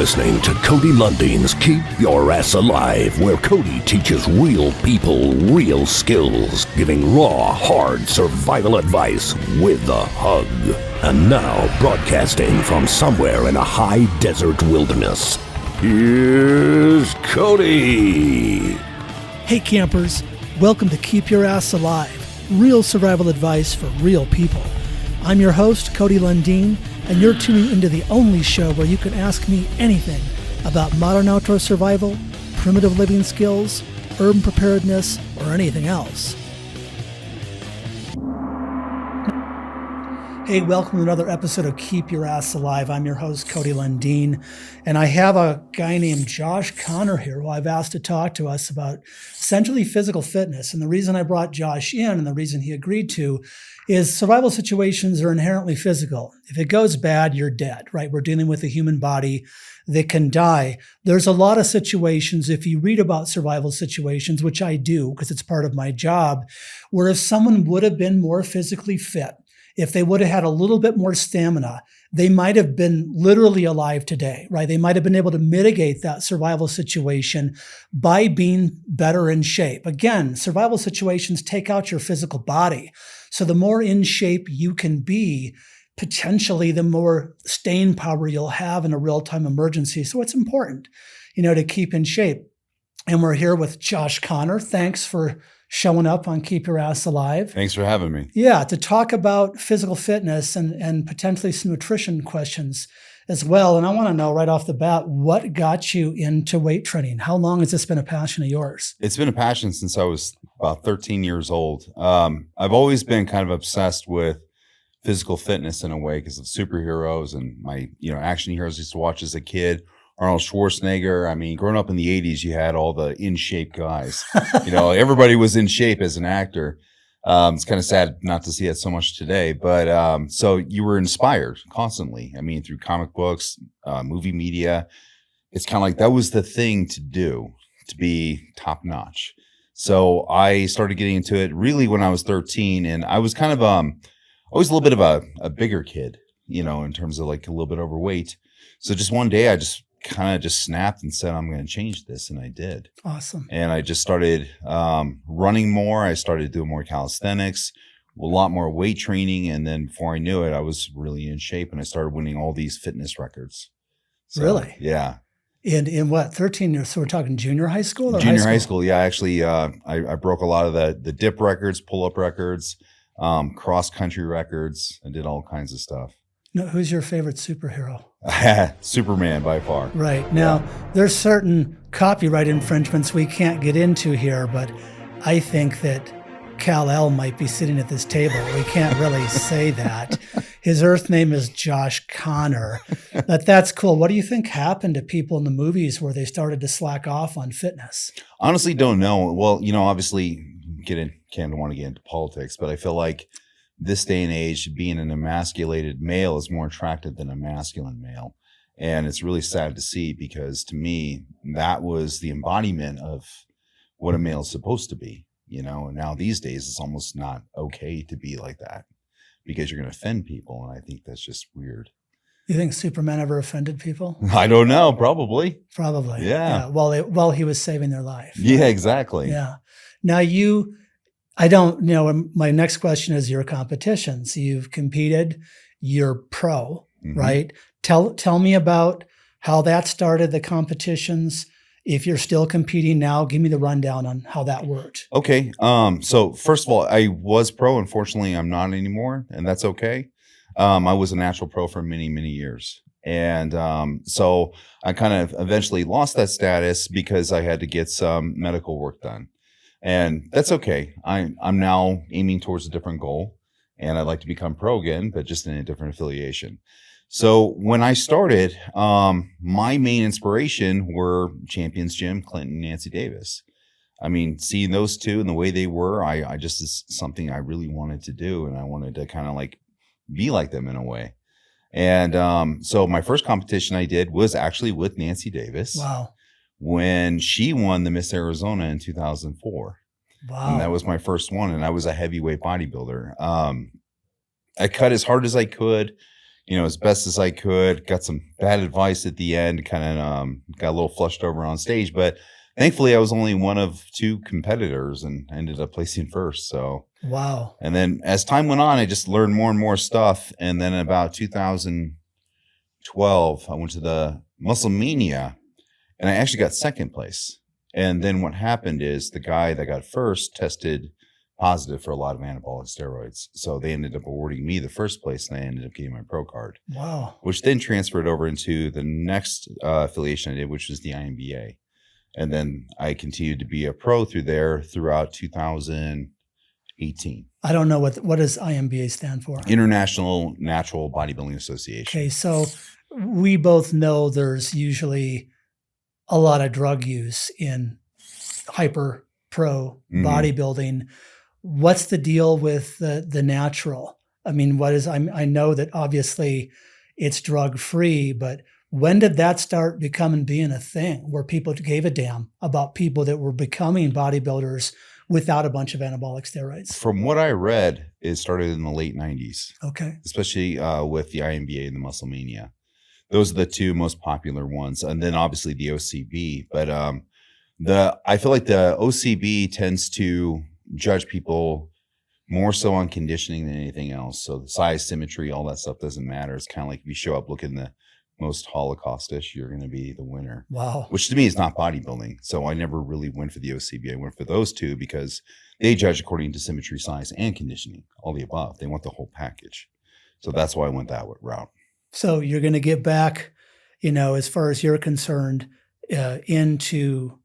listening to Cody Lundin's Keep Your Ass Alive, where Cody teaches real people real skills, giving raw, hard survival advice with a hug. And now, broadcasting from somewhere in a high desert wilderness, here's Cody. Hey campers, welcome to Keep Your Ass Alive, real survival advice for real people. I'm your host, Cody Lundin, and you're tuning into the only show where you can ask me anything about modern outdoor survival, primitive living skills, urban preparedness, or anything else. Hey, welcome to another episode of Keep Your Ass Alive. I'm your host, Cody Lundin, and I have a guy named Josh Connor here who I've asked to talk to us about essentially physical fitness. And the reason I brought Josh in and the reason he agreed to is survival situations are inherently physical. If it goes bad, you're dead, right? We're dealing with a human body that can die. There's a lot of situations, if you read about survival situations, which I do because it's part of my job, where if someone would have been more physically fit, if they would have had a little bit more stamina, they might have been literally alive today, right? They might have been able to mitigate that survival situation by being better in shape. Again, survival situations take out your physical body. So the more in shape you can be, potentially the more staying power you'll have in a real-time emergency. So it's important, to keep in shape. And we're here with Josh Connor. Thanks for showing up on Keep Your Ass Alive. Thanks for having me. Yeah, to talk about physical fitness and potentially some nutrition questions as well. And I want to know right off the bat, what got you into weight training? How long has this been a passion of yours? It's been a passion since I was about 13 years old. I've always been kind of obsessed with physical fitness in a way because of superheroes and my, action heroes I used to watch as a kid. Arnold Schwarzenegger. I mean, growing up in the 80s, you had all the in shape guys. Everybody was in shape as an actor. It's kind of sad not to see that so much today, but so you were inspired constantly. I mean, through comic books, movie media. It's kind of like that was the thing to do, to be top notch. So I started getting into it really when I was 13, and I was kind of always a little bit of a bigger kid, in terms of like a little bit overweight. So just one day I just kind of snapped and said, I'm going to change this. And I did. Awesome. And I just started running more. I started doing more calisthenics, a lot more weight training. And then before I knew it, I was really in shape and I started winning all these fitness records. So, really? Yeah. In what, 13 years? So we're talking junior high school? Junior high school. Yeah. Actually, I broke a lot of the dip records, pull-up records, cross-country records. I did all kinds of stuff. No, who's your favorite superhero? Superman by far. Right. Now, there's certain copyright infringements we can't get into here, but I think that Kal-El might be sitting at this table. We can't really say that. His Earth name is Josh Connor. But that's cool. What do you think happened to people in the movies where they started to slack off on fitness? Honestly, don't know. Well, obviously, can't want to get into politics, but I feel like this day and age, being an emasculated male is more attractive than a masculine male. And it's really sad to see because to me, that was the embodiment of what a male is supposed to be, and now these days it's almost not okay to be like that because you're going to offend people. And I think that's just weird. You think Superman ever offended people? I don't know. Probably. Yeah. While he was saving their life. Yeah, exactly. Yeah. Now I don't know. My next question is your competitions. You've competed, you're pro, right? Tell me about how that started, the competitions. If you're still competing now, give me the rundown on how that worked. Okay. So first of all, I was pro. Unfortunately, I'm not anymore, and that's okay. I was a natural pro for many, many years. And so I kind of eventually lost that status because I had to get some medical work done. And that's okay. I'm now aiming towards a different goal, and I'd like to become pro again, but just in a different affiliation. So when I started, my main inspiration were Champions Jim, Clinton, Nancy Davis. I mean, seeing those two and the way they were, I just is something I really wanted to do, and I wanted to kind of like be like them in a way. And so my first competition I did was actually with Nancy Davis. Wow. When she won the Miss Arizona in 2004. Wow. And that was my first one. And I was a heavyweight bodybuilder. I cut as hard as I could, as best as I could. Got some bad advice at the end, kind of got a little flushed over on stage, but thankfully I was only one of 2 competitors and ended up placing first. So, wow. And then as time went on, I just learned more and more stuff. And then about 2012, I went to the Muscle Mania and I actually got second place. And then what happened is the guy that got first tested positive for a lot of anabolic steroids. So they ended up awarding me the first place and I ended up getting my pro card. Wow. Which then transferred over into the next affiliation I did, which was the INBA. And then I continued to be a pro through there throughout 2018. I don't know what does INBA stand for? International Natural Bodybuilding Association. Okay, so we both know there's usually a lot of drug use in hyper pro bodybuilding. What's the deal with the natural? I mean, I know that obviously it's drug free, but when did that start being a thing where people gave a damn about people that were becoming bodybuilders without a bunch of anabolic steroids? From what I read, it started in the late 90s. Okay. Especially with the INBA and the Muscle Mania. Those are the 2 most popular ones. And then obviously the OCB. But I feel like the OCB tends to judge people more so on conditioning than anything else. So the size, symmetry, all that stuff doesn't matter. It's kind of like if you show up looking the most Holocaustish, you're going to be the winner. Wow. Which to me is not bodybuilding. So I never really went for the OCB. I went for those 2 because they judge according to symmetry, size, and conditioning, all the above. They want the whole package. So that's why I went that route. So you're going to get back, as far as you're concerned, into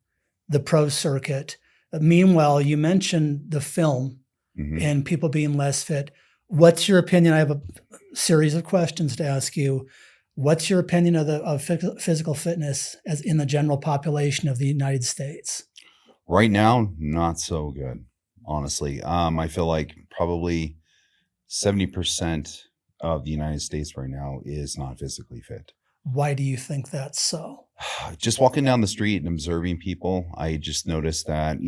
the pro circuit. Meanwhile, you mentioned the film and people being less fit. What's your opinion? I have a series of questions to ask you. What's your opinion of physical fitness as in the general population of the United States? Right now, not so good, honestly. I feel like probably 70% of the United States right now is not physically fit. Why do you think that's so? Just walking down the street and observing people, I just noticed that,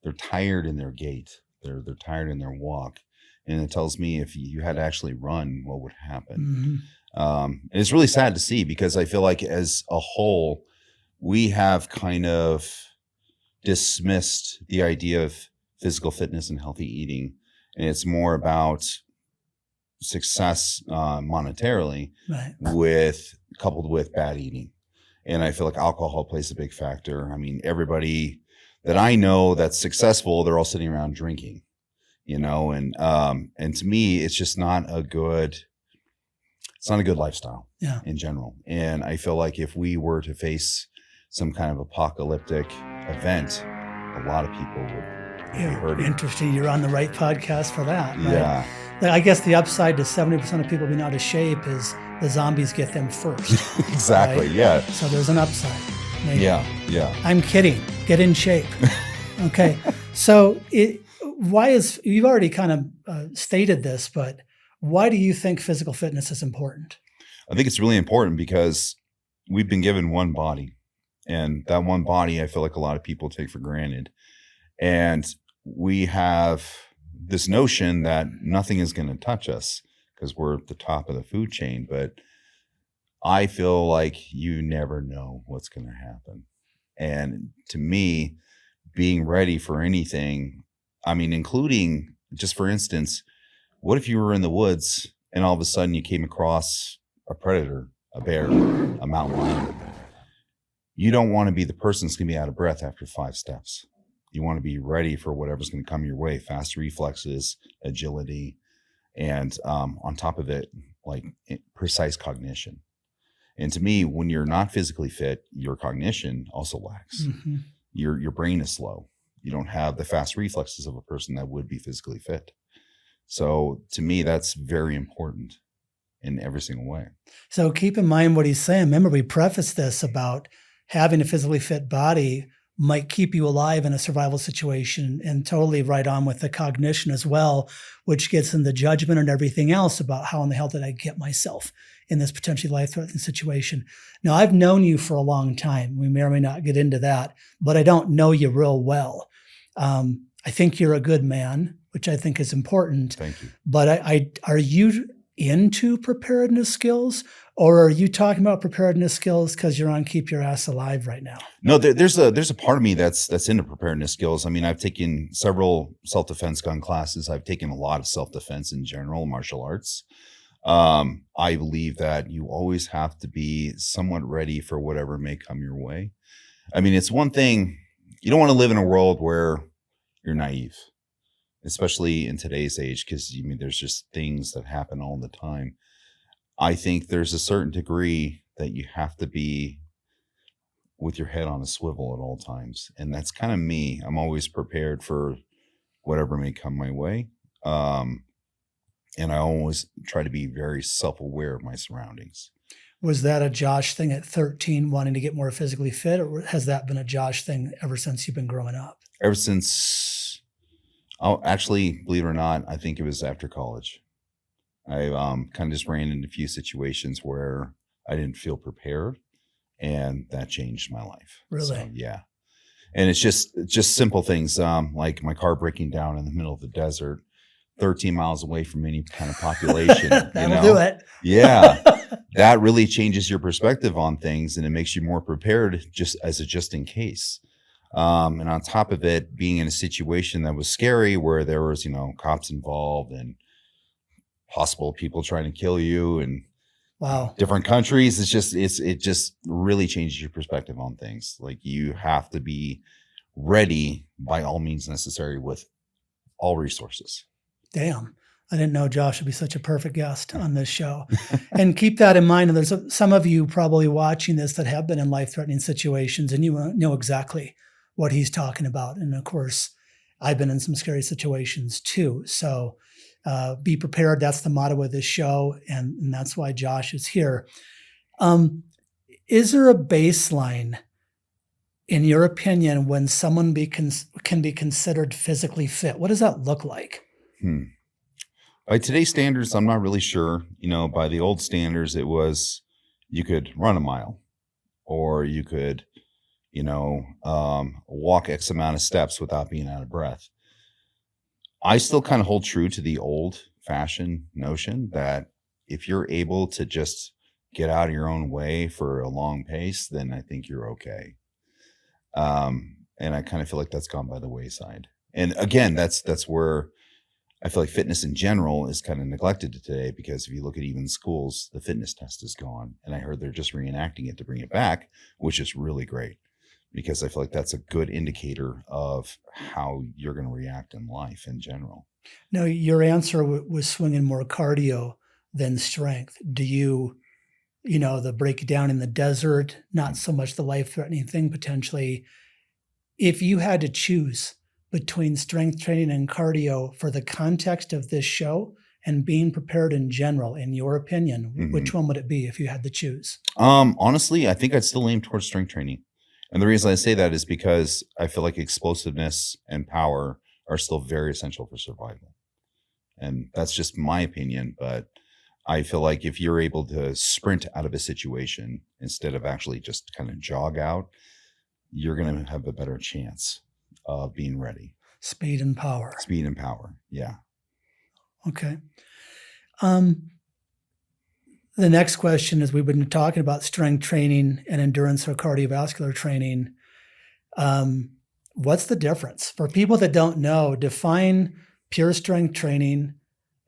they're tired in their gait. They're tired in their walk. And it tells me if you had to actually run, what would happen? And it's really sad to see because I feel like as a whole, we have kind of dismissed the idea of physical fitness and healthy eating. And it's more about success monetarily coupled with bad eating. And I feel like alcohol plays a big factor. I mean, everybody that I know that's successful, they're all sitting around drinking, and to me, it's just not a good lifestyle in general. And I feel like if we were to face some kind of apocalyptic event, a lot of people would be hurting. Interesting. You're on the right podcast for that. Right? Yeah. I guess the upside to 70% of people being out of shape is the zombies get them first. Exactly. Right? Yeah. So there's an upside. Maybe. Yeah. I'm kidding. Get in shape. Okay. So you've already kind of stated this, but why do you think physical fitness is important? I think it's really important because we've been given one body, and that one body, I feel like a lot of people take for granted. And we have this notion that nothing is going to touch us because we're at the top of the food chain. But I feel like you never know what's going to happen. And to me, being ready for anything, I mean, including just for instance, what if you were in the woods and all of a sudden you came across a predator, a bear, a mountain lion? You don't want to be the person that's going to be out of breath after 5 steps. You want to be ready for whatever's going to come your way, fast reflexes, agility, and on top of it, like precise cognition. And to me, when you're not physically fit, your cognition also lacks. Mm-hmm. Your brain is slow. You don't have the fast reflexes of a person that would be physically fit. So to me, that's very important in every single way. So keep in mind what he's saying. Remember, we prefaced this about having a physically fit body might keep you alive in a survival situation, and totally right on with the cognition as well, which gets in the judgment and everything else about how in the hell did I get myself in this potentially life-threatening situation. Now, I've known you for a long time. We may or may not get into that, but I don't know you real well. I think you're a good man, which I think is important. Thank you. But are you into preparedness skills, or are you talking about preparedness skills because you're on Keep Your Ass Alive right now? No, there's a part of me that's into preparedness skills. I mean, I've taken several self-defense gun classes. I've taken a lot of self-defense in general, martial arts. I believe that you always have to be somewhat ready for whatever may come your way. I mean, it's one thing, you don't want to live in a world where you're naive, especially in today's age, because I mean, there's just things that happen all the time. I think there's a certain degree that you have to be with your head on a swivel at all times. And that's kind of me. I'm always prepared for whatever may come my way. And I always try to be very self-aware of my surroundings. Was that a Josh thing at 13, wanting to get more physically fit, or has that been a Josh thing ever since you've been growing up? Ever since, actually, believe it or not, I think it was after college. I kind of just ran into a few situations where I didn't feel prepared, and that changed my life. Really? So, yeah. And it's just simple things, like my car breaking down in the middle of the desert, 13 miles away from any kind of population. That'll do it. Yeah. That really changes your perspective on things, and it makes you more prepared just in case. And on top of it, being in a situation that was scary where there was, cops involved and possible people trying to kill you and wow, different countries. It just really changes your perspective on things. Like, you have to be ready by all means necessary with all resources. Damn. I didn't know Josh would be such a perfect guest on this show. And keep that in mind. And there's some of you probably watching this that have been in life-threatening situations, and you know exactly what he's talking about. And of course, I've been in some scary situations too. So be prepared. That's the motto of this show. And that's why Josh is here. Is there a baseline, in your opinion, when someone can be considered physically fit? What does that look like? By today's standards, I'm not really sure. By the old standards, it was you could run a mile, or you could, walk X amount of steps without being out of breath. I still kind of hold true to the old fashioned notion that if you're able to just get out of your own way for a long pace, then I think you're okay. And I kind of feel like that's gone by the wayside. And again, that's where I feel like fitness in general is kind of neglected today, because if you look at even schools, the fitness test is gone. And I heard they're just reenacting it to bring it back, which is really great, because I feel like that's a good indicator of how you're going to react in life in general. No, your answer was swinging more cardio than strength. Do you, the breakdown in the desert, not so much the life-threatening thing potentially. If you had to choose between strength training and cardio for the context of this show and being prepared in general, in your opinion, which one would it be if you had to choose? Honestly, I think I'd still aim towards strength training. And the reason I say that is because I feel like explosiveness and power are still very essential for survival. And that's just my opinion, but I feel like if you're able to sprint out of a situation instead of actually just kind of jog out, you're going to have a better chance of being ready. Speed and power. Yeah. Okay. The next question is, we've been talking about strength training and endurance or cardiovascular training. What's the difference? For people that don't know, define pure strength training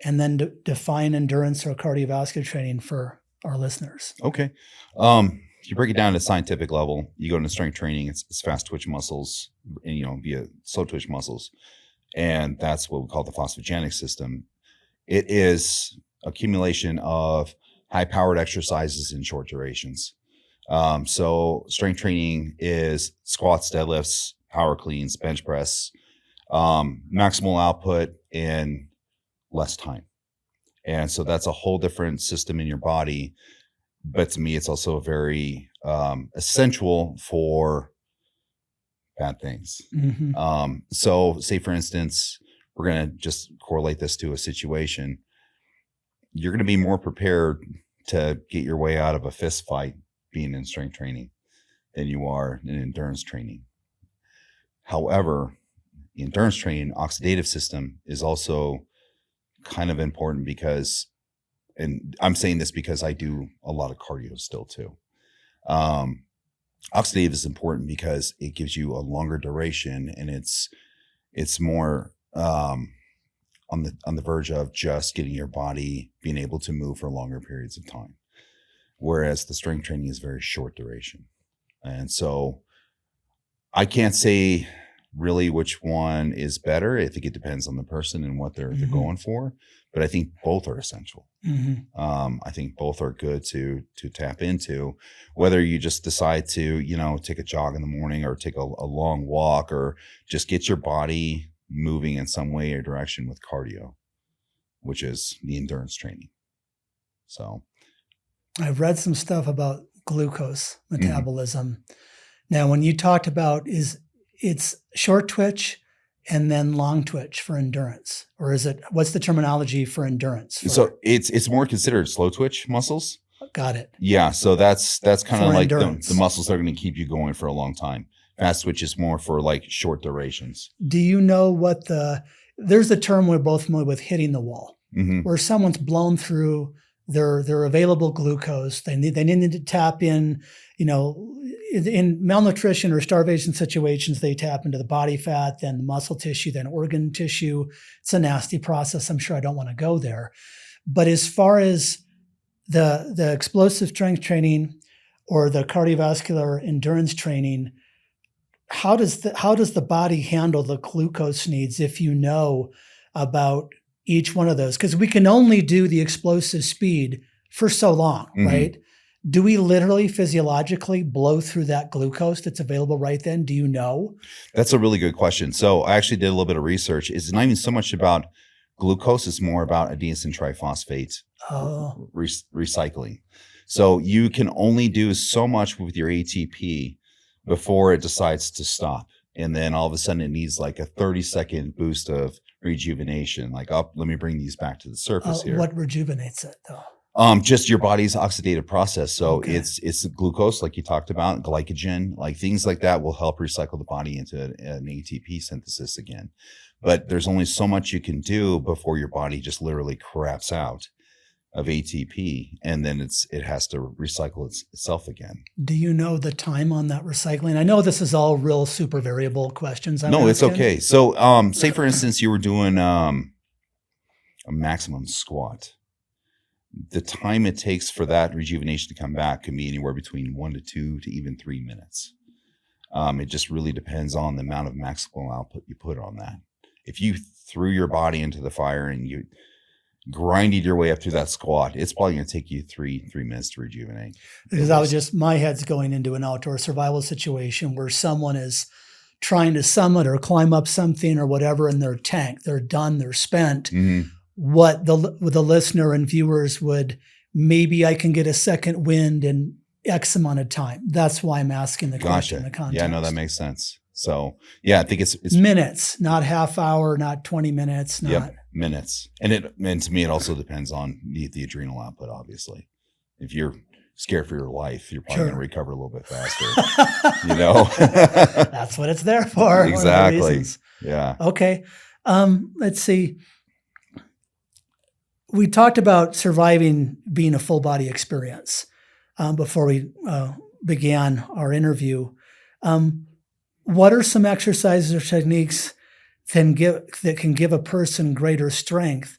and then define endurance or cardiovascular training for our listeners. Okay. If you break it down to scientific level, you go into strength training, it's fast twitch muscles, and, via slow twitch muscles. And that's what we call the phosphogenic system. It is accumulation of high powered exercises in short durations. So strength training is squats, deadlifts, power cleans, bench press, maximal output in less time. And so that's a whole different system in your body. But to me, it's also very essential for bad things. So say, for instance, we're going to just correlate this to a situation. You're going to be more prepared to get your way out of a fist fight being in strength training than you are in endurance training. However, the endurance training oxidative system is also kind of important, because and I'm saying this because I do a lot of cardio still too. Oxidative is important because it gives you a longer duration, and it's more on the verge of just getting your body being able to move for longer periods of time. Whereas the strength training is very short duration. And so I can't say really which one is better. I think it depends on the person and what they're going for, but I think both are essential. I think both are good to tap into, whether you just decide to, take a jog in the morning or take a long walk or just get your body moving in some way or direction with cardio, which is the endurance training. So I've read some stuff about glucose metabolism. Now, when you talked about it's short twitch and then long twitch for endurance, or what's the terminology for endurance? So it's more considered slow twitch muscles. Got it. Yeah. So that's kind of like the muscles that are going to keep you going for a long time. Fast twitch is more for like short durations. Do you know there's a term we're both familiar with, hitting the wall, where someone's blown through their available glucose. They need to tap in, in malnutrition or starvation situations, they tap into the body fat, then the muscle tissue, then organ tissue. It's a nasty process. I'm sure I don't want to go there. But as far as the explosive strength training or the cardiovascular endurance training, how does the body handle the glucose needs if you know about each one of those? Because we can only do the explosive speed for so long, right? Do we literally physiologically blow through that glucose that's available right then? Do you know? That's a really good question. So I actually did a little bit of research. It's not even so much about glucose. It's more about adenosine triphosphate recycling. So you can only do so much with your ATP before it decides to stop. And then all of a sudden it needs like a 30-second boost of rejuvenation. Like, let me bring these back to the surface here. What rejuvenates it though? Just your body's oxidative process. So it's glucose, like you talked about, glycogen, like things like that will help recycle the body into an ATP synthesis again. But there's only so much you can do before your body just literally craps out of ATP, and then it has to recycle itself again. Do you know the time on that recycling? I know this is all real super variable questions. No, it's okay. So say for instance, you were doing a maximum squat. The time it takes for that rejuvenation to come back can be anywhere between 1 to 2 to even 3 minutes. It just really depends on the amount of maximal output you put on that. If you threw your body into the fire and you grinded your way up through that squat, it's probably going to take you three minutes to rejuvenate. Because my head's going into an outdoor survival situation where someone is trying to summit or climb up something or whatever, and they're tanked, they're done, they're spent. What the listener and viewers would, maybe I can get a second wind in X amount of time. That's why I'm asking the question. The context. Yeah, no, that makes sense. So yeah, I think it's minutes, not half hour, not 20 minutes, minutes. And to me, it also depends on the adrenal output, obviously. If you're scared for your life, you're probably going to recover a little bit faster, That's what it's there for. Exactly. Yeah. Okay. Let's see. We talked about surviving being a full body experience before we began our interview. What are some exercises or techniques that can give a person greater strength?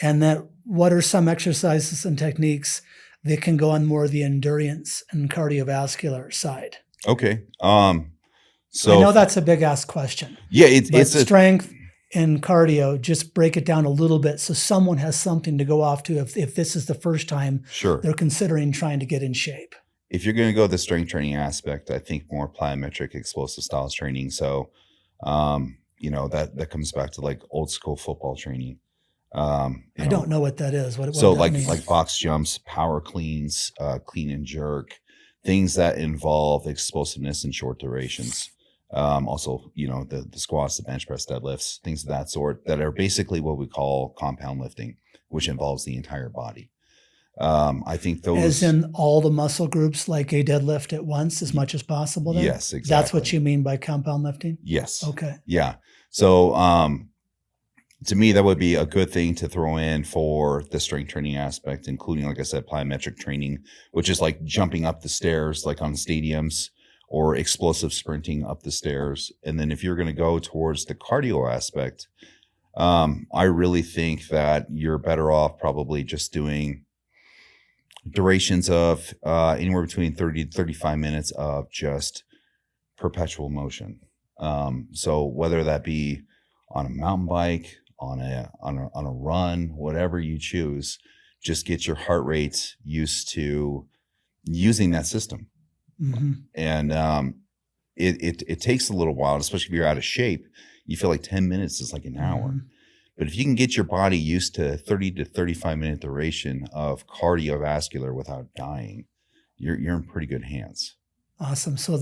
And what are some exercises and techniques that can go on more the endurance and cardiovascular side? Okay. So I know that's a big ass question. Yeah, it's strength and cardio. Just break it down a little bit so someone has something to go off to if this is the first time they're considering trying to get in shape. If you're going to go the strength training aspect, I think more plyometric explosive styles training. So, that comes back to like old school football training. I don't know what that is. What like box jumps, power cleans, clean and jerk, things that involve explosiveness and short durations. Also, the squats, the bench press, deadlifts, things of that sort that are basically what we call compound lifting, which involves the entire body. I think those, as in all the muscle groups, like a deadlift at once as much as possible. Then? Yes, exactly. That's what you mean by compound lifting? Yes. Okay. Yeah. So, to me, that would be a good thing to throw in for the strength training aspect, including, like I said, plyometric training, which is like jumping up the stairs, like on stadiums, or explosive sprinting up the stairs. And then if you're going to go towards the cardio aspect, I really think that you're better off probably just doing durations of anywhere between 30 to 35 minutes of just perpetual motion. So whether that be on a mountain bike, on a run, whatever you choose, just get your heart rate used to using that system. Mm-hmm. And it takes a little while, especially if you're out of shape. You feel like 10 minutes is like an hour. Mm-hmm. But if you can get your body used to 30 to 35 minute duration of cardiovascular without dying, you're in pretty good hands. Awesome. So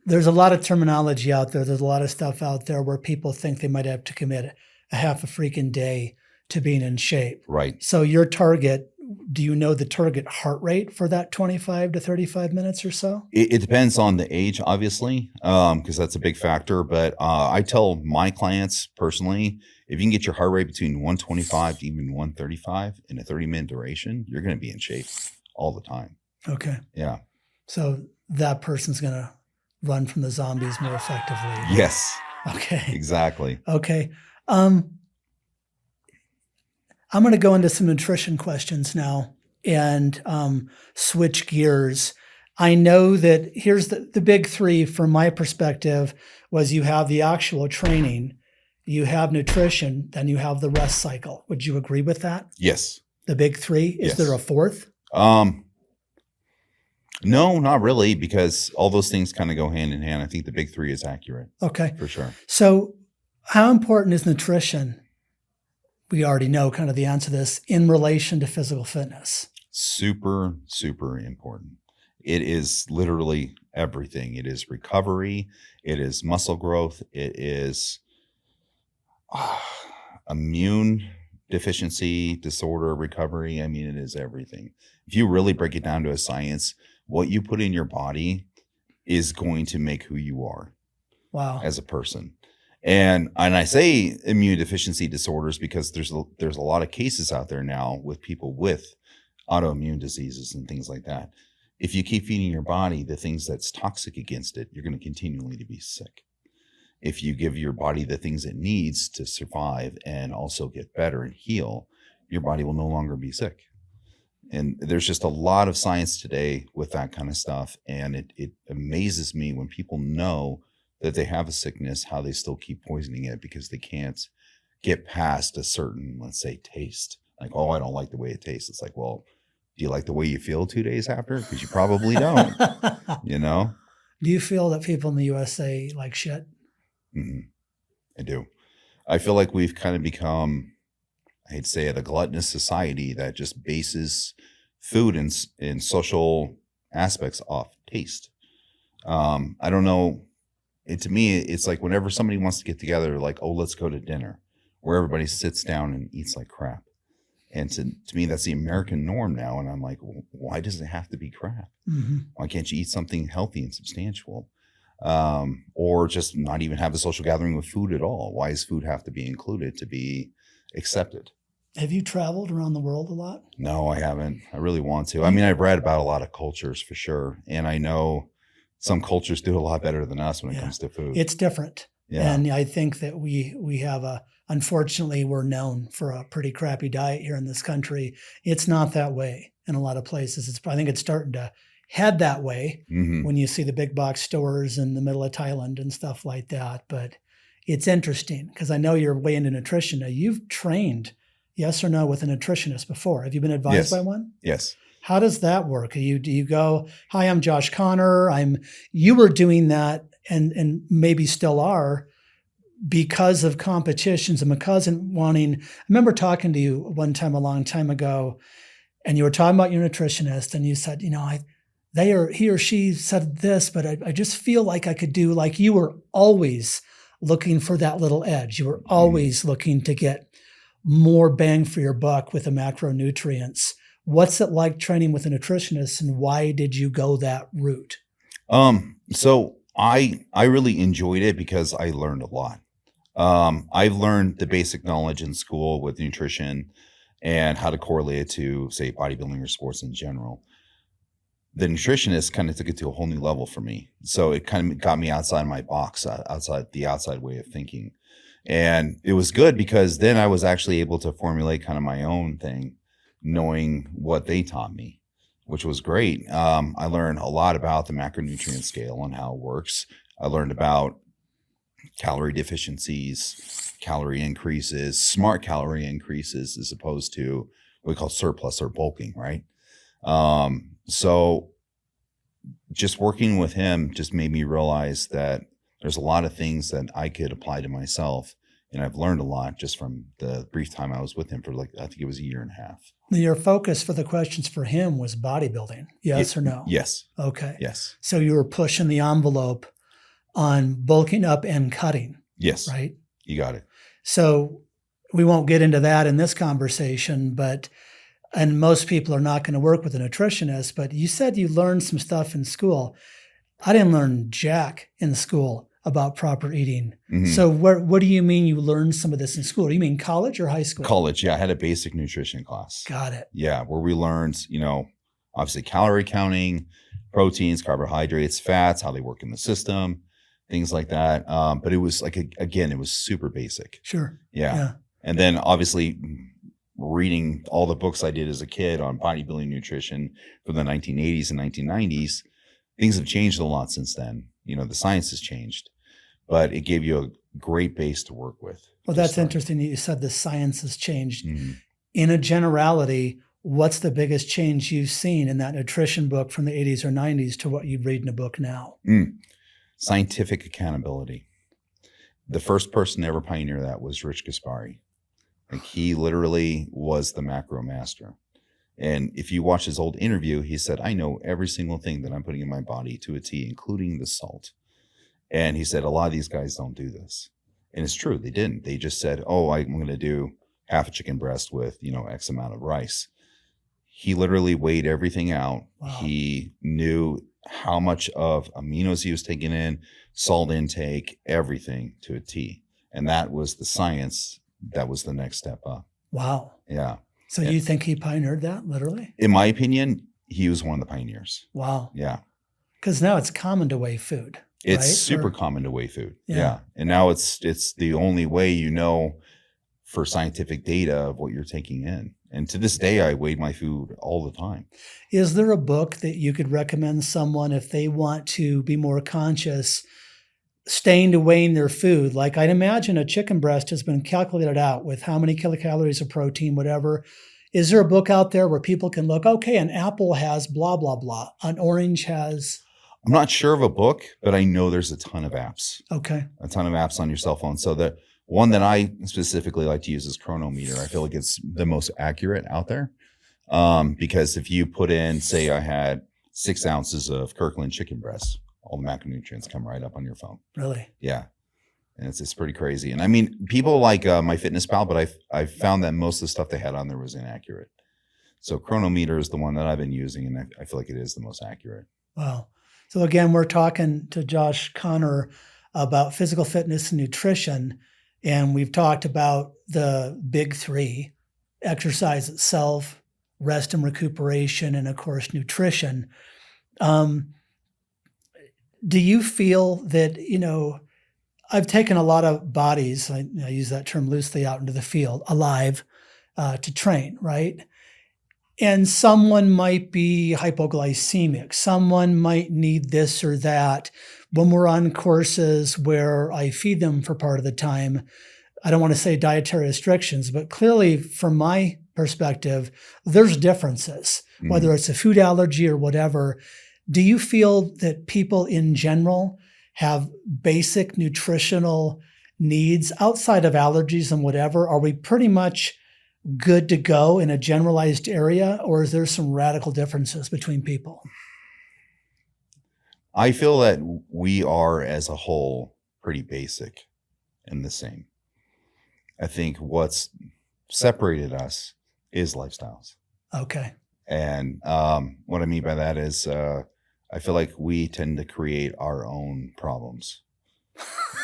there's a lot of terminology out there. There's a lot of stuff out there where people think they might have to commit a half a freaking day to being in shape. Right. So your target, do you know the target heart rate for that 25 to 35 minutes or so? It depends on the age, obviously, because that's a big factor. But I tell my clients personally, if you can get your heart rate between 125 to even 135 in a 30-minute duration, you're going to be in shape all the time. Okay. Yeah. So that person's going to run from the zombies more effectively. Yes. Okay. Exactly. Okay. I'm going to go into some nutrition questions now and switch gears. I know that here's the big three from my perspective was you have the actual training, you have nutrition, then you have the rest cycle. Would you agree with that? Yes. The big three? Is Yes. there a fourth? No, not really, because all those things kind of go hand in hand. I think the big three is accurate. Okay. For sure. So how important is nutrition? We already know kind of the answer to this in relation to physical fitness. Super, super important. It is literally everything. It is recovery. It is muscle growth. It is immune deficiency disorder recovery. I mean, it is everything. If you really break it down to a science, what you put in your body is going to make who you are. Wow. As a person. And I say immune deficiency disorders because there's a lot of cases out there now with people with autoimmune diseases and things like that. If you keep feeding your body the things that's toxic against it, you're going to continually to be sick. If you give your body the things it needs to survive and also get better and heal, your body will no longer be sick. And there's just a lot of science today with that kind of stuff. And it amazes me when people know that they have a sickness, how they still keep poisoning it because they can't get past a certain, let's say, taste. Like, oh, I don't like the way it tastes. It's like, well, do you like the way you feel 2 days after? Because you probably don't, you know? Do you feel that people in the USA like shit? Mm-hmm. I do. I feel like we've kind of become, I hate to say it, a gluttonous society that just bases food and social aspects off taste. I don't know. To me, it's like whenever somebody wants to get together, like, oh, let's go to dinner, where everybody sits down and eats like crap. And to me, that's the American norm now. And I'm like, well, why does it have to be crap? Mm-hmm. Why can't you eat something healthy and substantial? Or just not even have a social gathering with food at all? Why does food have to be included to be accepted? Have you traveled around the world a lot? No, I haven't. I really want to. I mean, I've read about a lot of cultures for sure. And I know some cultures do a lot better than us when it comes to food. It's different. Yeah. And I think that we have unfortunately, we're known for a pretty crappy diet here in this country. It's not that way in a lot of places. I think it's starting to head that way when you see the big box stores in the middle of Thailand and stuff like that. But it's interesting because I know you're way into nutrition. Now, you've trained, yes or no, with a nutritionist before. Have you been advised by one? Yes. How does that work? Do you go, hi, I'm Josh Connor. You were doing that and maybe still are because of competitions and because I remember talking to you one time a long time ago, and you were talking about your nutritionist and you said, he or she said this, but I just feel like I could do, like you were always looking for that little edge. You were always looking to get more bang for your buck with the macronutrients. What's it like training with a nutritionist, and why did you go that route? So I really enjoyed it because I learned a lot. I've learned the basic knowledge in school with nutrition and how to correlate it to, say, bodybuilding or sports in general. The nutritionist kind of took it to a whole new level for me. So it kind of got me outside my box, outside the outside way of thinking. And it was good because then I was actually able to formulate kind of my own thing, knowing what they taught me, which was great. I learned a lot about the macronutrient scale and how it works. I learned about calorie deficiencies, calorie increases, smart calorie increases, as opposed to what we call surplus or bulking, right? So just working with him just made me realize that there's a lot of things that I could apply to myself. And I've learned a lot just from the brief time I was with him for I think it was a year and a half. Your focus for the questions for him was bodybuilding, yes or no? Yes. Okay. Yes. So you were pushing the envelope on bulking up and cutting. Yes. Right? You got it. So we won't get into that in this conversation, and most people are not going to work with a nutritionist, but you said you learned some stuff in school. I didn't learn jack in school about proper eating. Mm-hmm. So what do you mean you learned some of this in school? Do you mean college or high school? College, yeah. I had a basic nutrition class. Got it. Yeah, where we learned, obviously calorie counting, proteins, carbohydrates, fats, how they work in the system, things like that. But it was it was super basic. Sure. Yeah. And then obviously reading all the books I did as a kid on bodybuilding nutrition from the 1980s and 1990s, things have changed a lot since then. The science has changed, but it gave you a great base to work with. Well, that's interesting that you said the science has changed. Mm-hmm. In a generality, what's the biggest change you've seen in that nutrition book from the 80s or 90s to what you read in a book now? Scientific accountability. The first person to ever pioneer that was Rich Gaspari. He literally was the macro master. And if you watch his old interview, he said, I know every single thing that I'm putting in my body to a T, including the salt. And he said, a lot of these guys don't do this. And it's true. They didn't. They just said, I'm going to do half a chicken breast with, X amount of rice. He literally weighed everything out. Wow. He knew how much of aminos he was taking in, salt intake, everything to a T. And that was the science. That was the next step up. Wow. Yeah. So you think he pioneered that, literally? In my opinion, he was one of the pioneers. Wow. Yeah. Because now it's common to weigh food. It's right? super common to weigh food. Yeah. And now it's the only way for scientific data of what you're taking in. And to this day, I weigh my food all the time. Is there a book that you could recommend someone if they want to be more conscious, staying to weighing their food? Like I'd imagine a chicken breast has been calculated out with how many kilocalories of protein, whatever. Is there a book out there where people can look, okay, an apple has blah, blah, blah. An orange has... I'm not sure of a book, but I know there's a ton of apps. Okay. A ton of apps on your cell phone. So the one that I specifically like to use is Chronometer. I feel like it's the most accurate out there. Because if you put in, say I had 6 ounces of Kirkland chicken breast, all the macronutrients come right up on your phone. Really? Yeah. And it's pretty crazy. And I mean, people like MyFitnessPal, but I've found that most of the stuff they had on there was inaccurate. So Chronometer is the one that I've been using, and I feel like it is the most accurate. Wow. So again, we're talking to Josh Connor about physical fitness and nutrition. And we've talked about the big 3, exercise itself, rest and recuperation, and of course, nutrition. Do you feel that, I've taken a lot of bodies, I use that term loosely, out into the field, alive, to train, right? And someone might be hypoglycemic. Someone might need this or that. When we're on courses where I feed them for part of the time, I don't want to say dietary restrictions, but clearly from my perspective, there's differences, whether it's a food allergy or whatever. Do you feel that people in general have basic nutritional needs outside of allergies and whatever? Are we pretty much good to go in a generalized area, or is there some radical differences between people? I feel that we are, as a whole, pretty basic and the same. I think what's separated us is lifestyles. Okay. And what I mean by that is I feel like we tend to create our own problems.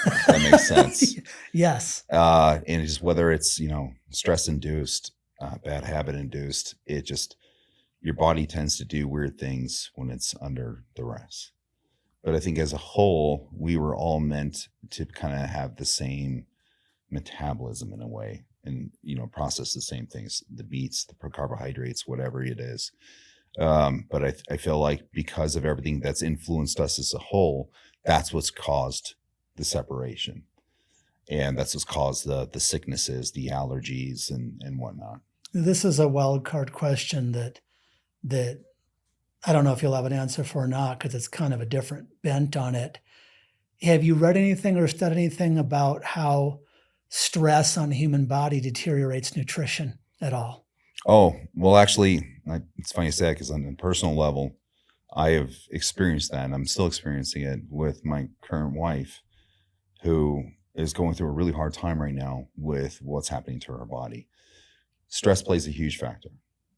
If that makes sense. Yes. And it's just whether it's, stress induced, bad habit induced, your body tends to do weird things when it's under duress. But I think as a whole, we were all meant to kind of have the same metabolism in a way and, process the same things, the beats, the carbohydrates, whatever it is. But I feel like because of everything that's influenced us as a whole, that's what's caused the separation. And that's what's caused the sicknesses, the allergies and whatnot. This is a wild card question that I don't know if you'll have an answer for or not, because it's kind of a different bent on it. Have you read anything or studied anything about how stress on the human body deteriorates nutrition at all? Oh, well, actually, it's funny you say that, because on a personal level, I have experienced that, and I'm still experiencing it with my current wife, who is going through a really hard time right now with what's happening to her body. Stress plays a huge factor,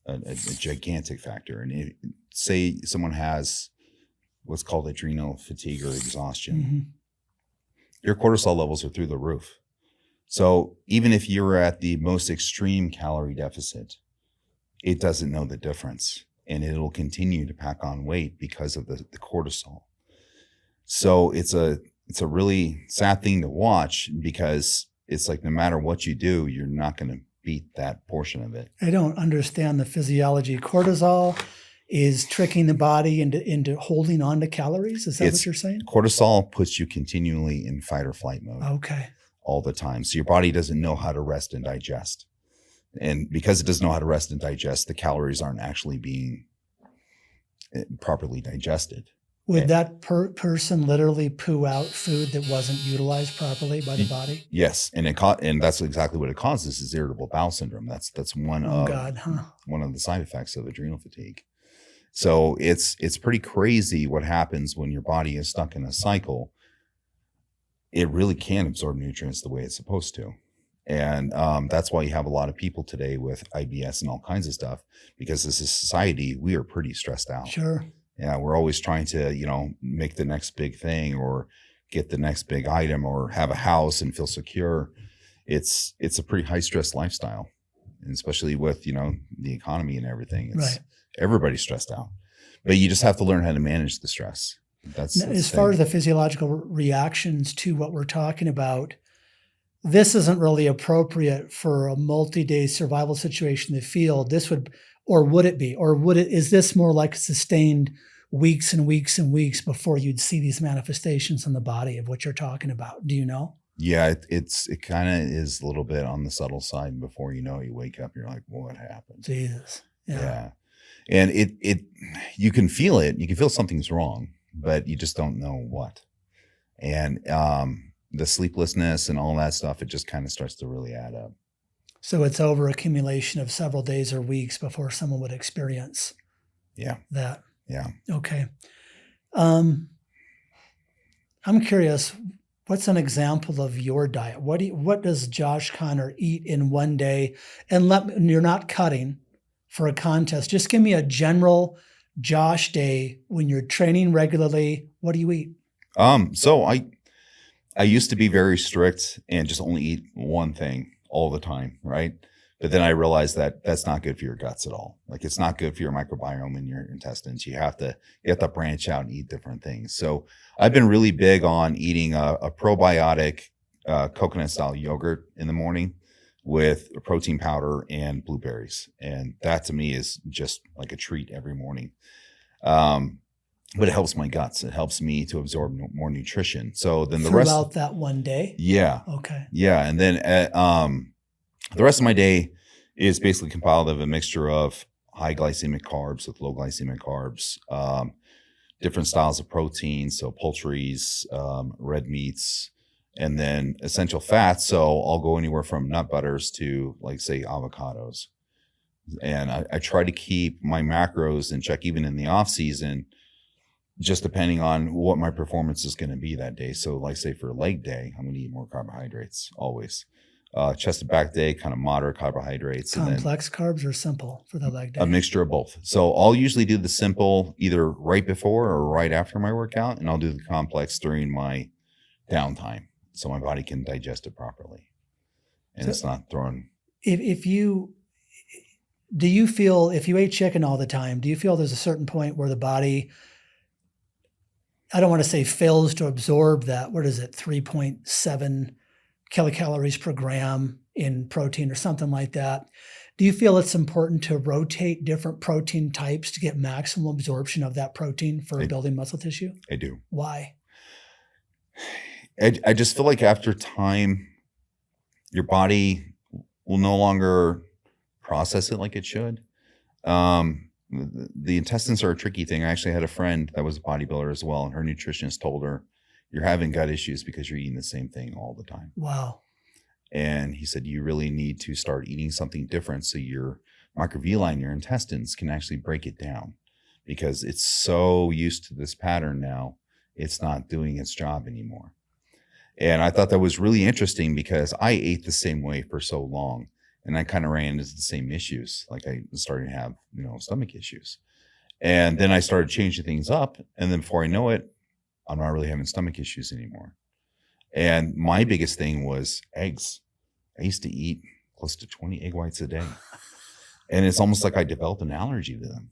a gigantic factor. And say someone has what's called adrenal fatigue or exhaustion, Mm-hmm. your cortisol levels are through the roof. So even if you're at the most extreme calorie deficit, it doesn't know the difference, and it'll continue to pack on weight because of the cortisol. So it's a really sad thing to watch, because it's like no matter what you do, you're not going to beat that portion of it. I don't understand the physiology. Cortisol is tricking the body into holding on to calories. Is that what you're saying? Cortisol puts you continually in fight or flight mode. Okay. All the time. So your body doesn't know how to rest and digest. And because it doesn't know how to rest and digest, the calories aren't actually being properly digested. Would that person literally poo out food that wasn't utilized properly by the body? Yes, and that's exactly what it causes, is irritable bowel syndrome. That's one of the side effects of adrenal fatigue. So it's pretty crazy what happens when your body is stuck in a cycle. It really can't absorb nutrients the way it's supposed to. And that's why you have a lot of people today with IBS and all kinds of stuff, because as a society, we are pretty stressed out. Sure. Yeah, we're always trying to, make the next big thing or get the next big item or have a house and feel secure. It's a pretty high stress lifestyle, and especially with, the economy and everything. Right. Everybody's stressed out, but you just have to learn how to manage the stress. That's as far as the physiological reactions to what we're talking about, this isn't really appropriate for a multi-day survival situation in the field. This would it be? Is this more like sustained weeks and weeks and weeks before you'd see these manifestations in the body of what you're talking about? Do you know? Yeah, it kind of is a little bit on the subtle side. Before you know, you wake up, you're like, what happened? Jesus. Yeah. And you can feel it. You can feel something's wrong, but you just don't know what. And the sleeplessness and all that stuff, it just kind of starts to really add up. So it's over accumulation of several days or weeks before someone would experience that. Yeah. Okay. I'm curious, what's an example of your diet? What does Josh Connor eat in one day? And you're not cutting for a contest. Just give me a general Josh day when you're training regularly. What do you eat? So I used to be very strict and just only eat one thing all the time, right? But then I realized that that's not good for your guts at all. Like, it's not good for your microbiome and your intestines. You have to branch out and eat different things. So I've been really big on eating a probiotic coconut style yogurt in the morning with a protein powder and blueberries. And that to me is just like a treat every morning. But it helps my guts. It helps me to absorb more nutrition. So then throughout that one day? Yeah. Okay. Yeah. And then the rest of my day is basically compiled of a mixture of high glycemic carbs with low glycemic carbs, different styles of protein, so poultries, red meats, and then essential fats. So I'll go anywhere from nut butters to, like, say, avocados. And I try to keep my macros in check even in the off season, just depending on what my performance is going to be that day. So, like, say for leg day, I'm going to eat more carbohydrates always. Chest and back day, kind of moderate carbohydrates. Complex carbs or simple for the leg day? A mixture of both. So I'll usually do the simple either right before or right after my workout, and I'll do the complex during my downtime. so my body can digest it properly, and it's not thrown. Do you feel if you ate chicken all the time, do you feel there's a certain point where the body, I don't want to say fails to absorb that, what is it, 3.7 kilocalories per gram in protein or something like that? Do you feel it's important to rotate different protein types to get maximum absorption of that protein for building muscle tissue? I do. Why? I just feel like after time, your body will no longer process it like it should. The intestines are a tricky thing. I actually had a friend that was a bodybuilder as well, and her nutritionist told her, you're having gut issues because you're eating the same thing all the time. Wow. And he said, you really need to start eating something different so your microvilli, your intestines, can actually break it down, because it's so used to this pattern now, it's not doing its job anymore. And I thought that was really interesting because I ate the same way for so long. And I kind of ran into the same issues. Like I started to have, stomach issues. And then I started changing things up. And then before I know it, I'm not really having stomach issues anymore. And my biggest thing was eggs. I used to eat close to 20 egg whites a day. And it's almost like I developed an allergy to them.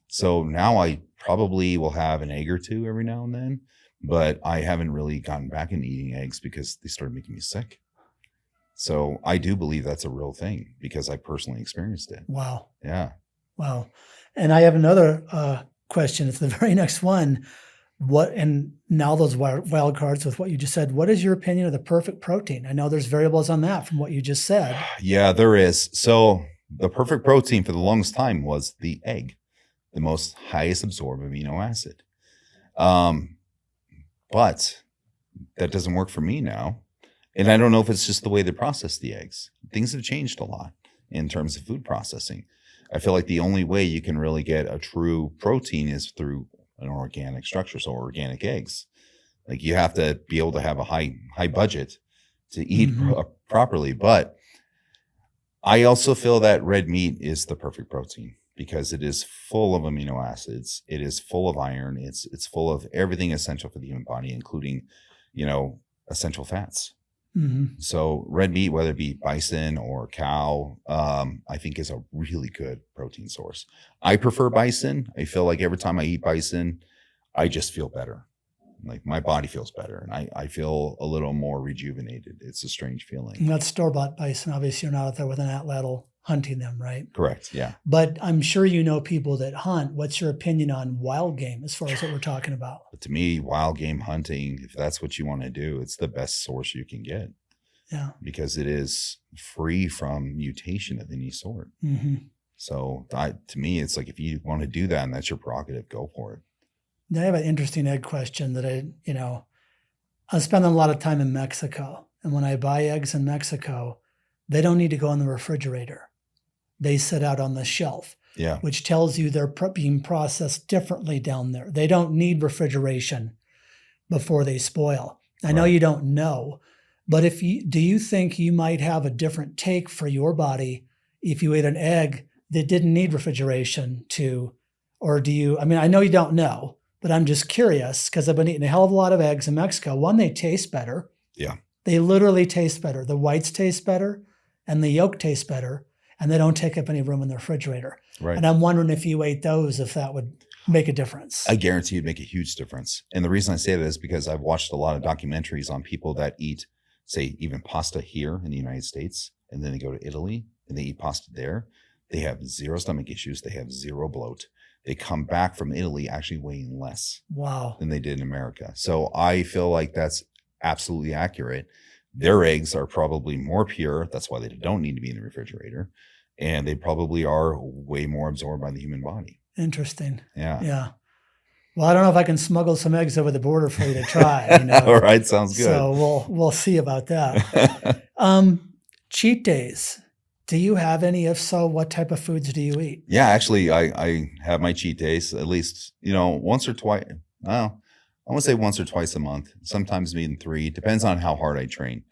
So now I probably will have an egg or two every now and then, but I haven't really gotten back into eating eggs because they started making me sick. So I do believe that's a real thing because I personally experienced it. Wow. Yeah. Wow. And I have another question. It's the very next one. And now those wild cards with what you just said, what is your opinion of the perfect protein? I know there's variables on that from what you just said. Yeah, there is. So the perfect protein for the longest time was the egg, the most highest absorbed amino acid. But that doesn't work for me now. And I don't know if it's just the way they process the eggs. Things have changed a lot in terms of food processing. I feel like the only way you can really get a true protein is through an organic structure, so organic eggs. Like you have to be able to have a high budget to eat properly. But I also feel that red meat is the perfect protein because it is full of amino acids. It is full of iron. It's full of everything essential for the human body, including, essential fats. Mm-hmm. So red meat, whether it be bison or cow, I think is a really good protein source. I prefer bison. I feel like every time I eat bison, I just feel better. Like my body feels better and I feel a little more rejuvenated. It's a strange feeling. And that's store-bought bison. Obviously, you're not out there with an atlatl hunting them, right? Correct. Yeah. But I'm sure you know people that hunt. What's your opinion on wild game as far as what we're talking about? But to me, wild game hunting, if that's what you want to do, it's the best source you can get. Yeah. Because it is free from mutation of any sort. Mm-hmm. So to me, it's like if you want to do that and that's your prerogative, go for it. I have an interesting egg question that I'm spending a lot of time in Mexico. And when I buy eggs in Mexico, they don't need to go in the refrigerator. They sit out on the shelf, which tells you they're being processed differently down there. They don't need refrigeration before they spoil. I know you don't know, but do you think you might have a different take for your body if you ate an egg that didn't need refrigeration or do you, I know you don't know, but I'm just curious because I've been eating a hell of a lot of eggs in Mexico. One, they taste better. Yeah. They literally taste better. The whites taste better and the yolk tastes better. And they don't take up any room in the refrigerator. Right. And I'm wondering if you ate those, if that would make a difference. I guarantee it'd make a huge difference. And the reason I say that is because I've watched a lot of documentaries on people that eat, say, even pasta here in the United States, and then they go to Italy and they eat pasta there. They have zero stomach issues. They have zero bloat. They come back from Italy actually weighing less than they did in America. So I feel like that's absolutely accurate. Their eggs are probably more pure. That's why they don't need to be in the refrigerator. And they probably are way more absorbed by the human body. Interesting. Yeah. Yeah. Well, I don't know if I can smuggle some eggs over the border for you to try. All right. Sounds good. So we'll see about that. Cheat days. Do you have any? If so, what type of foods do you eat? Yeah, actually, I have my cheat days at least, once or twice. Well, I want to say once or twice a month, sometimes even 3. Depends on how hard I train.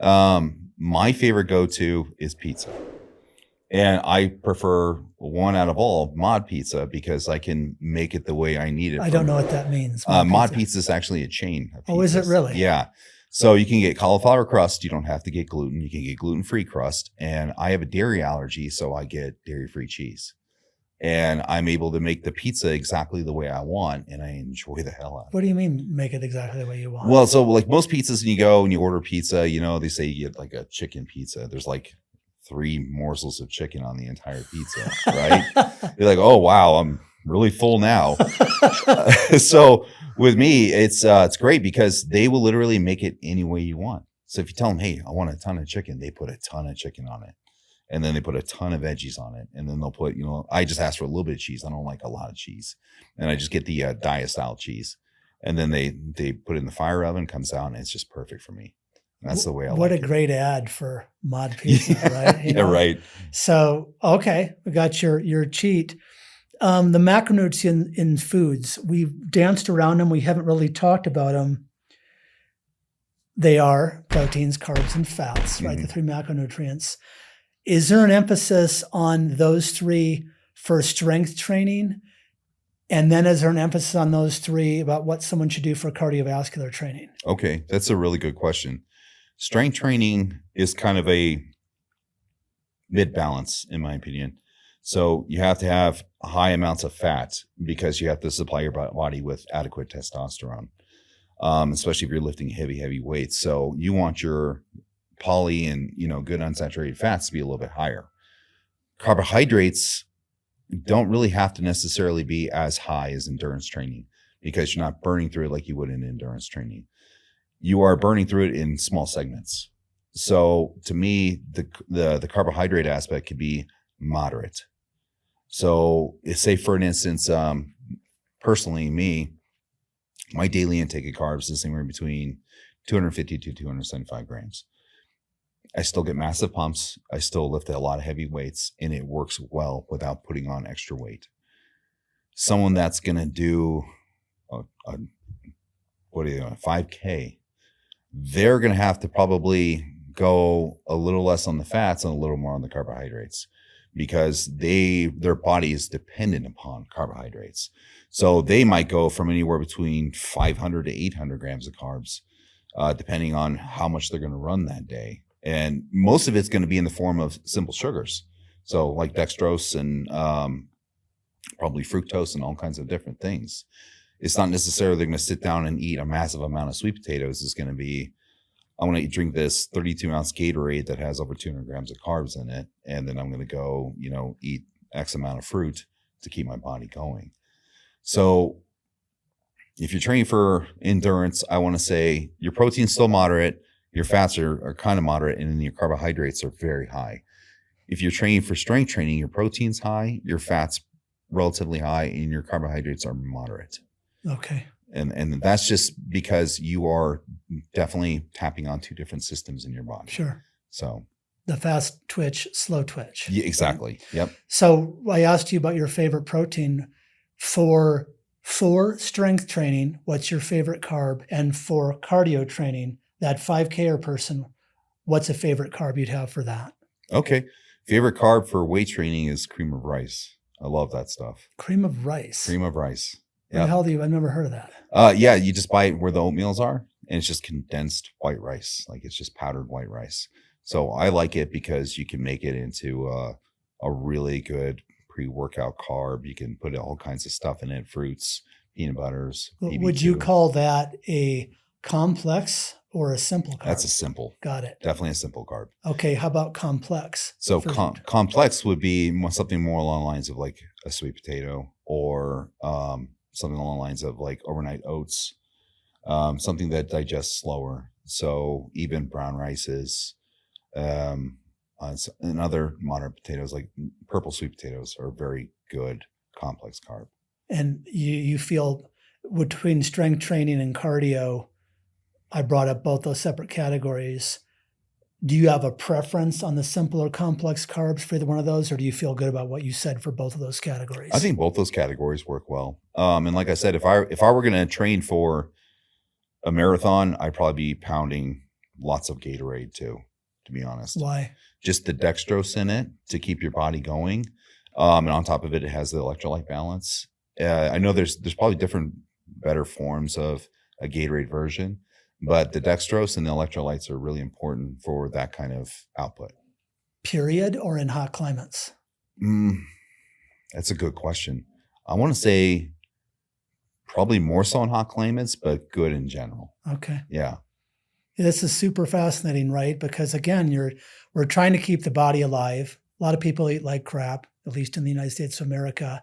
My favorite go-to is pizza. And I prefer one out of all, mod pizza, because I can make it the way I need it. I don't know what that means. Mod pizza is actually a chain of pizzas. Oh, is it really? Yeah. So you can get cauliflower crust. You don't have to get gluten. You can get gluten-free crust. And I have a dairy allergy, so I get dairy-free cheese. And I'm able to make the pizza exactly the way I want, and I enjoy the hell out of it. What do you mean make it exactly the way you want? Well, so like most pizzas, when you go and you order pizza, you know, they say you get like a chicken pizza. There's like 3 morsels of chicken on the entire pizza, right? You're like, oh, wow, I'm really full now. So with me, it's great because they will literally make it any way you want. So if you tell them, hey, I want a ton of chicken, they put a ton of chicken on it. And then they put a ton of veggies on it. And then they'll put, you know, I just ask for a little bit of cheese. I don't like a lot of cheese. And I just get the diet style cheese. And then they put it in the fire oven, comes out, and it's just perfect for me. And that's the way I like it. What a great ad for Mod Pizza, right? You Yeah, know? right. So, okay, we got your cheat. The macronutrients in foods, we've danced around them. We haven't really talked about them. They are proteins, carbs, and fats, right? Mm-hmm. The 3 macronutrients. Is there an emphasis on those 3 for strength training? And then is there an emphasis on those 3 about what someone should do for cardiovascular training? Okay, that's a really good question. Strength training is kind of a mid-balance, in my opinion. So you have to have high amounts of fat because you have to supply your body with adequate testosterone, especially if you're lifting heavy weights. So you want your poly and, you know, good unsaturated fats to be a little bit higher. Carbohydrates don't really have to necessarily be as high as endurance training because you're not burning through it like you would in endurance training. You are burning through it in small segments. So to me, the carbohydrate aspect could be moderate. So say for an instance, personally me, my daily intake of carbs is somewhere between 250 to 275 grams. I still get massive pumps. I still lift a lot of heavy weights, and it works well without putting on extra weight. Someone that's going to do a 5K, they're going to have to probably go a little less on the fats and a little more on the carbohydrates because their body is dependent upon carbohydrates. So they might go from anywhere between 500 to 800 grams of carbs, depending on how much they're going to run that day. And most of it's going to be in the form of simple sugars. So like dextrose and probably fructose and all kinds of different things. It's not necessarily they're going to sit down and eat a massive amount of sweet potatoes. It's going to be, I want to drink this 32-ounce Gatorade that has over 200 grams of carbs in it. And then I'm going to go, you know, eat X amount of fruit to keep my body going. So if you're training for endurance, I want to say your protein's still moderate. Your fats are kind of moderate, and then your carbohydrates are very high. If you're training for strength training, your protein's high, your fat's relatively high, and your carbohydrates are moderate. Okay. And that's just because you are definitely tapping on 2 different systems in your body. Sure. So the fast twitch, slow twitch. yeah, exactly. Yep. So I asked you about your favorite protein for strength training. What's your favorite carb? And for cardio training, that 5K person, what's a favorite carb you'd have for that? Okay. Favorite carb for weight training is cream of rice. I love that stuff. Cream of rice. Cream of rice. Where the hell do you? I've never heard of that. Yeah, you just buy it where the oatmeals are, and it's just condensed white rice. Like it's just powdered white rice. So I like it because you can make it into a really good pre-workout carb. You can put all kinds of stuff in it, fruits, peanut butters. Would you call that a complex or a simple carb? That's a simple. Got it. Definitely a simple carb. Okay, how about complex? So complex would be something more along the lines of like a sweet potato or something along the lines of like overnight oats, something that digests slower. So even brown rices and other modern potatoes like purple sweet potatoes are very good complex carb. And you feel between strength training and cardio, I brought up both those separate categories. Do you have a preference on the simple or complex carbs for either one of those, or do you feel good about what you said for both of those categories? I think both those categories work well. And like I said, if I were going to train for a marathon, I'd probably be pounding lots of Gatorade too, to be honest. Why? Just the dextrose in it to keep your body going. And on top of it, it has the electrolyte balance. I know there's probably different, better forms of a Gatorade version, but the dextrose and the electrolytes are really important for that kind of output. Period, or in hot climates? That's a good question. I want to say probably more so in hot climates, but good in general. Okay. Yeah. This is super fascinating, right? Because again, we're trying to keep the body alive. A lot of people eat like crap, at least in the United States of America.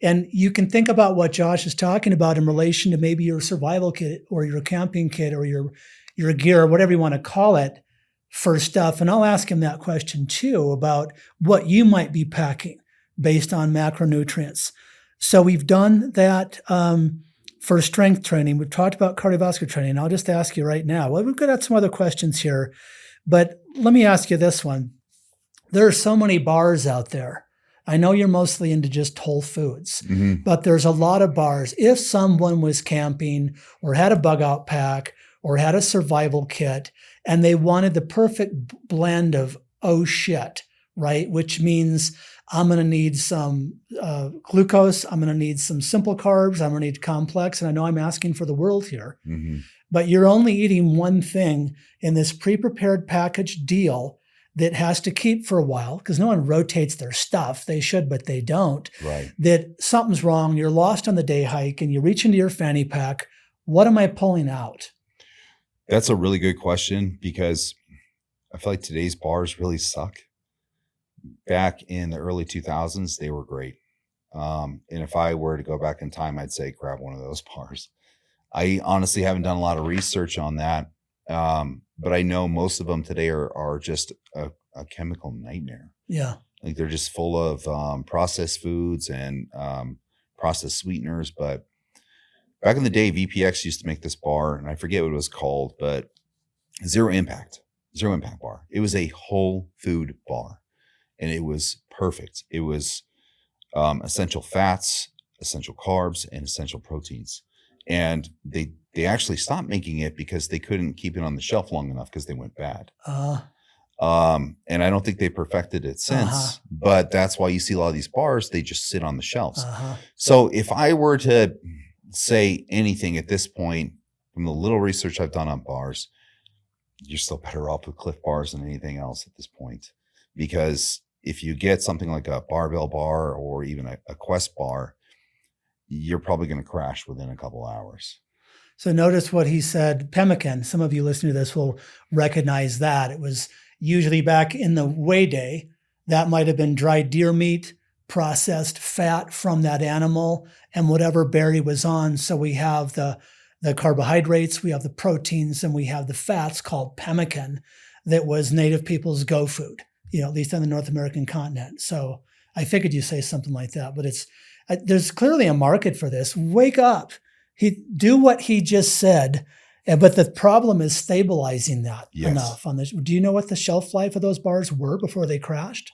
And you can think about what Josh is talking about in relation to maybe your survival kit or your camping kit or your gear, whatever you want to call it, for stuff. And I'll ask him that question too about what you might be packing based on macronutrients. So we've done that for strength training. We've talked about cardiovascular training. I'll just ask you right now. Well, we've got some other questions here, but let me ask you this one. There are so many bars out there. I know you're mostly into just whole foods, but there's a lot of bars. If someone was camping or had a bug out pack or had a survival kit and they wanted the perfect blend of, oh shit, right? Which means I'm going to need some glucose. I'm going to need some simple carbs. I'm going to need complex. And I know I'm asking for the world here, but you're only eating one thing in this pre-prepared packaged deal that has to keep for a while because no one rotates their stuff. They should, but they don't. Right. That something's wrong. You're lost on the day hike and you reach into your fanny pack. What am I pulling out? That's a really good question because I feel like today's bars really suck. Back in the early 2000s, they were great. And if I were to go back in time, I'd say grab one of those bars. I honestly haven't done a lot of research on that. But I know most of them today are just a chemical nightmare. Yeah. Like they're just full of processed foods and processed sweeteners. But back in the day, VPX used to make this bar, and I forget what it was called, but zero impact bar. It was a whole food bar, and it was perfect. It was essential fats, essential carbs, and essential proteins. And they actually stopped making it because they couldn't keep it on the shelf long enough because they went bad. And I don't think they perfected it since, but that's why you see a lot of these bars, they just sit on the shelves. So if I were to say anything at this point, from the little research I've done on bars, you're still better off with Cliff bars than anything else at this point. Because if you get something like a barbell bar or even a Quest bar, you're probably going to crash within a couple hours. So notice what he said, pemmican. Some of you listening to this will recognize that. It was usually back in the way day, that might have been dried deer meat, processed fat from that animal, and whatever berry was on. So we have the carbohydrates, we have the proteins, and we have the fats called pemmican that was native people's go food, at least on the North American continent. So I figured you'd say something like that, but there's clearly a market for this. Wake up. Do what he just said, but the problem is stabilizing that enough on this. Do you know what the shelf life of those bars were before they crashed?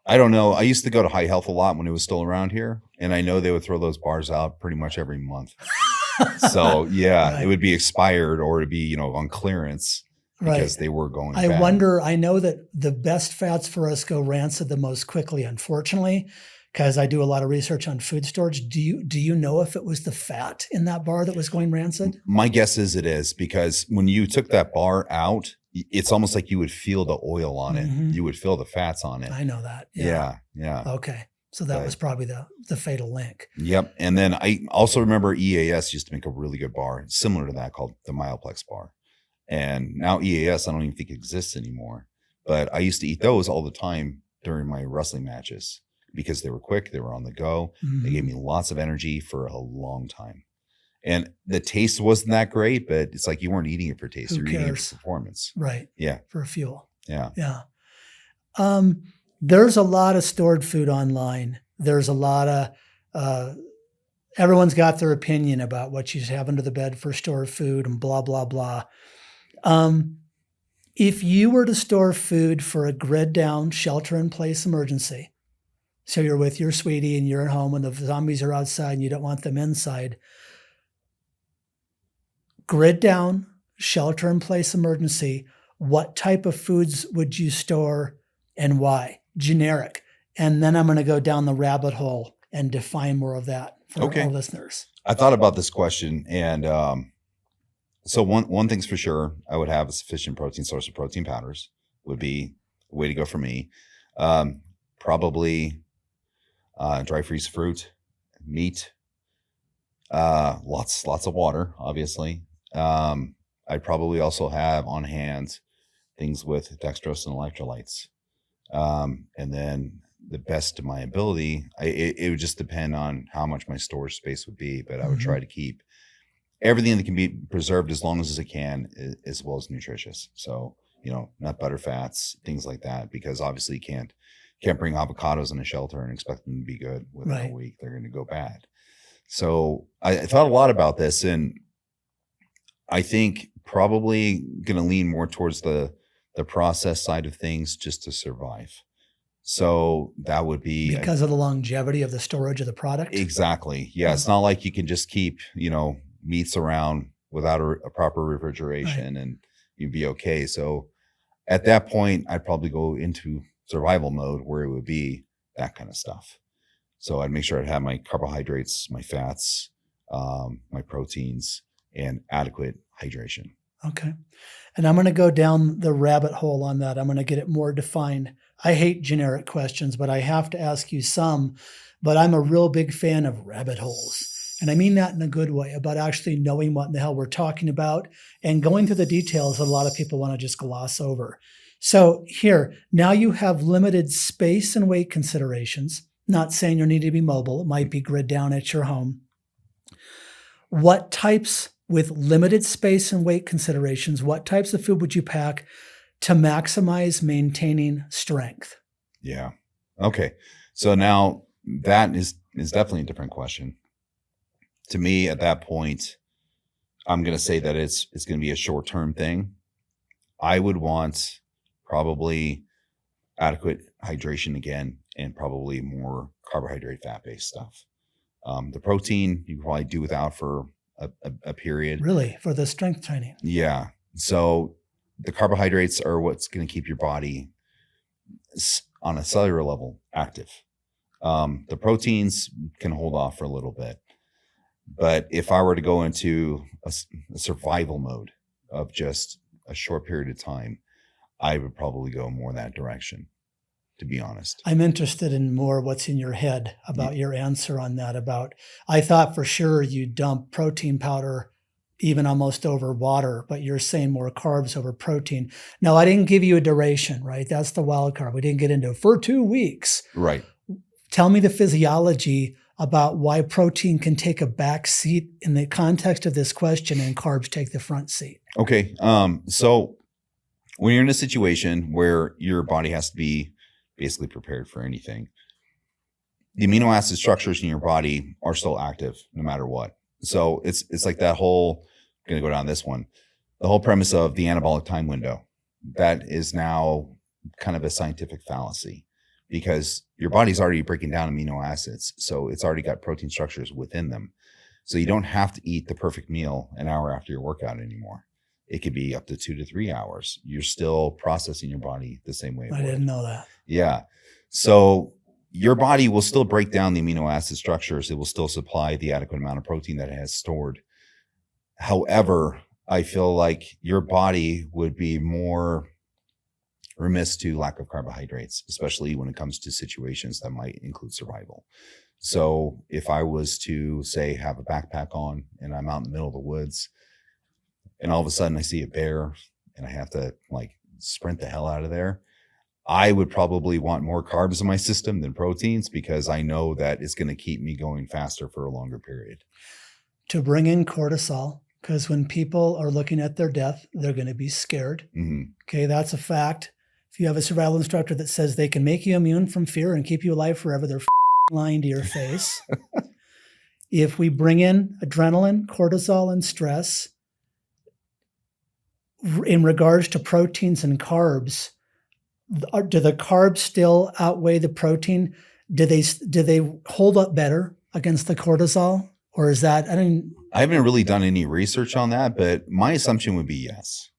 I don't know. I used to go to High Health a lot when it was still around here, and I know they would throw those bars out pretty much every month. So right. It would be expired or to be, on clearance because they were going bad. I know that the best fats for us go rancid the most quickly, unfortunately, because I do a lot of research on food storage. Do you know if it was the fat in that bar that was going rancid? My guess is it is, because when you took that bar out, it's almost like you would feel the oil on it. You would feel the fats on it. I know that. Yeah. Okay. So that was probably the fatal link. Yep. And then I also remember EAS used to make a really good bar similar to that called the Myoplex bar. And now EAS, I don't even think exists anymore. But I used to eat those all the time during my wrestling matches, because they were quick, they were on the go. They gave me lots of energy for a long time. And the taste wasn't that great, but it's like you weren't eating it for taste. You were eating it for performance. Right. Yeah. For fuel. Yeah. Yeah. There's a lot of stored food online. There's a lot of, everyone's got their opinion about what you have under the bed for stored food and blah, blah, blah. If you were to store food for a grid down shelter-in-place emergency, so you're with your sweetie and you're at home and the zombies are outside and you don't want them inside, grid down shelter-in-place emergency, what type of foods would you store and why? Generic. And then I'm going to go down the rabbit hole and define more of that for our listeners. I thought about this question, and So one thing's for sure, I would have a sufficient protein source of protein powders would be the way to go for me. Probably dry freeze fruit, meat, lots of water, obviously. I'd probably also have on hand things with dextrose and electrolytes. And then the best of my ability, it would just depend on how much my storage space would be, but I would try to keep everything that can be preserved as long as it can, as well as nutritious. So, nut butter fats, things like that, because obviously you can't bring avocados in a shelter and expect them to be good within a week. They're going to go bad. So I thought a lot about this, and I think probably going to lean more towards the process side of things just to survive. So that would be because of the longevity of the storage of the product. Exactly. Yeah. It's not like you can just keep, meats around without a proper refrigeration and you'd be okay. So at that point, I'd probably go into survival mode where it would be that kind of stuff. So I'd make sure I'd have my carbohydrates, my fats, my proteins, and adequate hydration. Okay. And I'm going to go down the rabbit hole on that. I'm going to get it more defined. I hate generic questions, but I have to ask you some. But I'm a real big fan of rabbit holes. And I mean that in a good way, about actually knowing what in the hell we're talking about and going through the details that a lot of people want to just gloss over. So here, now you have limited space and weight considerations. Not saying you need to be mobile. It might be grid down at your home. What types, with limited space and weight considerations, what types of food would you pack to maximize maintaining strength? Yeah. Okay. So now that is definitely a different question. To me, at that point, I'm going to say that it's going to be a short-term thing. I would want probably adequate hydration again, and probably more carbohydrate, fat-based stuff. The protein you can probably do without for a period. Really? For the strength training? Yeah. So the carbohydrates are what's going to keep your body on a cellular level active. The proteins can hold off for a little bit. But if I were to go into a survival mode of just a short period of time, I would probably go more in that direction, to be honest. I'm interested in more what's in your head about your answer on that. I thought for sure you dump protein powder even almost over water, but you're saying more carbs over protein. No, I didn't give you a duration, right? That's the wild card. We didn't get into for 2 weeks. Right. Tell me the physiology about why protein can take a back seat in the context of this question and carbs take the front seat. Okay. So when you're in a situation where your body has to be basically prepared for anything, the amino acid structures in your body are still active no matter what. So it's like that whole, I'm going to go down this one, the whole premise of the anabolic time window. That is now kind of a scientific fallacy, because your body's already breaking down amino acids. So it's already got protein structures within them. So you don't have to eat the perfect meal an hour after your workout anymore. It could be up to 2 to 3 hours. You're still processing your body the same way. I didn't know that. Yeah. So your body will still break down the amino acid structures. It will still supply the adequate amount of protein that it has stored. However, I feel like your body would be more remiss to lack of carbohydrates, especially when it comes to situations that might include survival. So if I was to, say, have a backpack on and I'm out in the middle of the woods and all of a sudden I see a bear and I have to sprint the hell out of there, I would probably want more carbs in my system than proteins, because I know that it's going to keep me going faster for a longer period. To bring in cortisol, because when people are looking at their death, they're going to be scared. Mm-hmm. Okay, that's a fact. If you have a survival instructor that says they can make you immune from fear and keep you alive forever, they're lying to your face. If we bring in adrenaline, cortisol, and stress, in regards to proteins and carbs, do the carbs still outweigh the protein? Do they hold up better against the cortisol? Or is that, I haven't really done any research on that, but my assumption would be yes.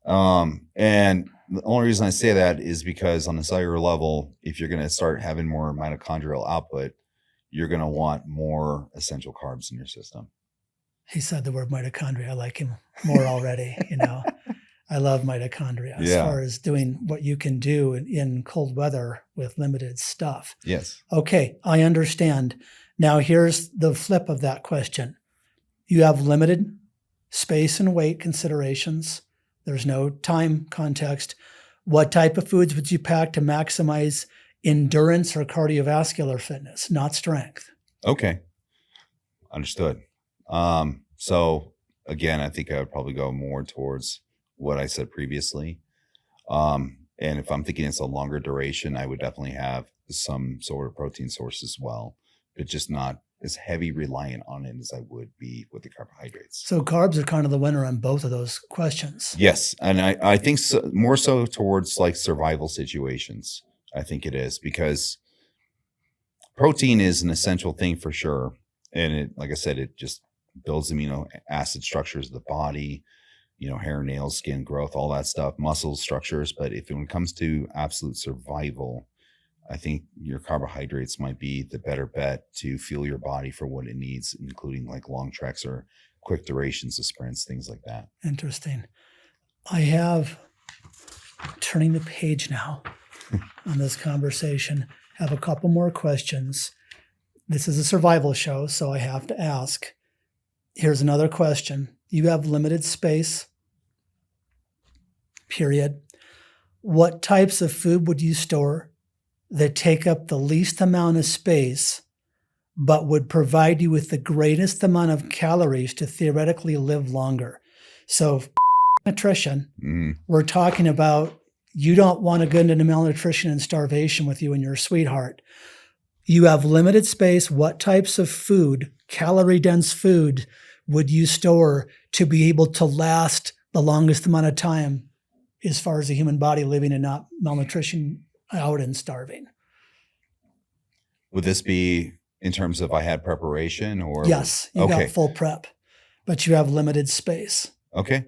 And the only reason I say that is because on a cellular level, if you're going to start having more mitochondrial output, you're going to want more essential carbs in your system. He said the word mitochondria. I like him more already. I love mitochondria as far as doing what you can do in cold weather with limited stuff. Yes. Okay, I understand. Now here's the flip of that question. You have limited space and weight considerations. There's no time context. What type of foods would you pack to maximize endurance or cardiovascular fitness, not strength? Okay. Understood. So again, I think I would probably go more towards what I said previously. And if I'm thinking it's a longer duration, I would definitely have some sort of protein source as well, but just not as heavy reliant on it as I would be with the carbohydrates. So carbs are kind of the winner on both of those questions. Yes. And I think more so towards like survival situations. I think it is, because protein is an essential thing for sure. And it, like I said, it just builds amino acid structures of the body, hair, nails, skin growth, all that stuff, muscle structures. But when it comes to absolute survival, I think your carbohydrates might be the better bet to fuel your body for what it needs, including like long treks or quick durations of sprints, things like that. Interesting. I have, turning the page now on this conversation, have a couple more questions. This is a survival show, so I have to ask. Here's another question. You have limited space, period. What types of food would you store that take up the least amount of space, but would provide you with the greatest amount of calories to theoretically live longer? So nutrition, we're talking about, you don't want to go into malnutrition and starvation with you and your sweetheart. You have limited space. What types of food, calorie-dense food, would you store to be able to last the longest amount of time as far as the human body living and not malnutrition out and starving? Would this be in terms of I had preparation or? Yes, you got full prep, but you have limited space. Okay.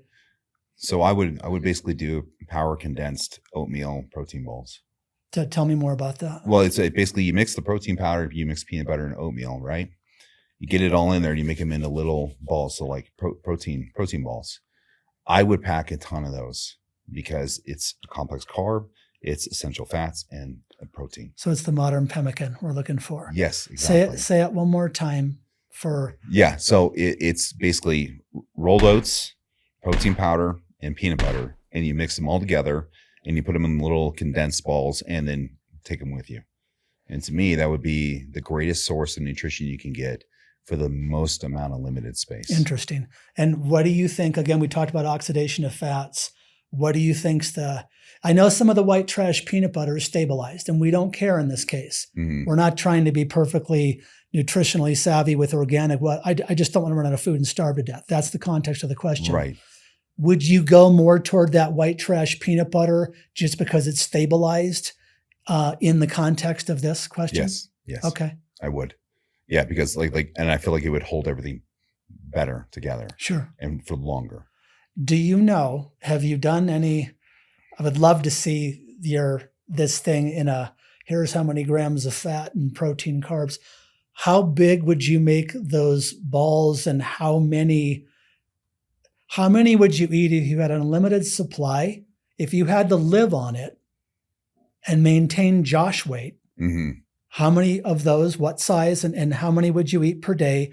So I would basically do power condensed oatmeal protein balls. Tell me more about that. Well, it's basically you mix the protein powder, you mix peanut butter and oatmeal, right? You get it all in there and you make them into little balls. So like protein balls. I would pack a ton of those because it's a complex carb, it's essential fats and protein. So it's the modern pemmican we're looking for. Yes, exactly. Say it one more time for. Yeah. So it's basically rolled oats, protein powder and peanut butter, and you mix them all together and you put them in little condensed balls and then take them with you. And to me, that would be the greatest source of nutrition you can get for the most amount of limited space. Interesting. And what do you think? Again, we talked about oxidation of fats. What do you think's I know some of the white trash peanut butter is stabilized, and we don't care in this case. Mm-hmm. We're not trying to be perfectly nutritionally savvy with organic. Well, I just don't want to run out of food and starve to death. That's the context of the question. Right. Would you go more toward that white trash peanut butter just because it's stabilized in the context of this question? Yes. Okay. I would. Yeah, because and I feel like it would hold everything better together. Sure. And for longer. Do you know, have you done any, I would love to see this thing in here's how many grams of fat and protein, carbs. How big would you make those balls, and how many would you eat if you had an unlimited supply? If you had to live on it and maintain Josh weight, mm-hmm. How many of those, what size, and how many would you eat per day?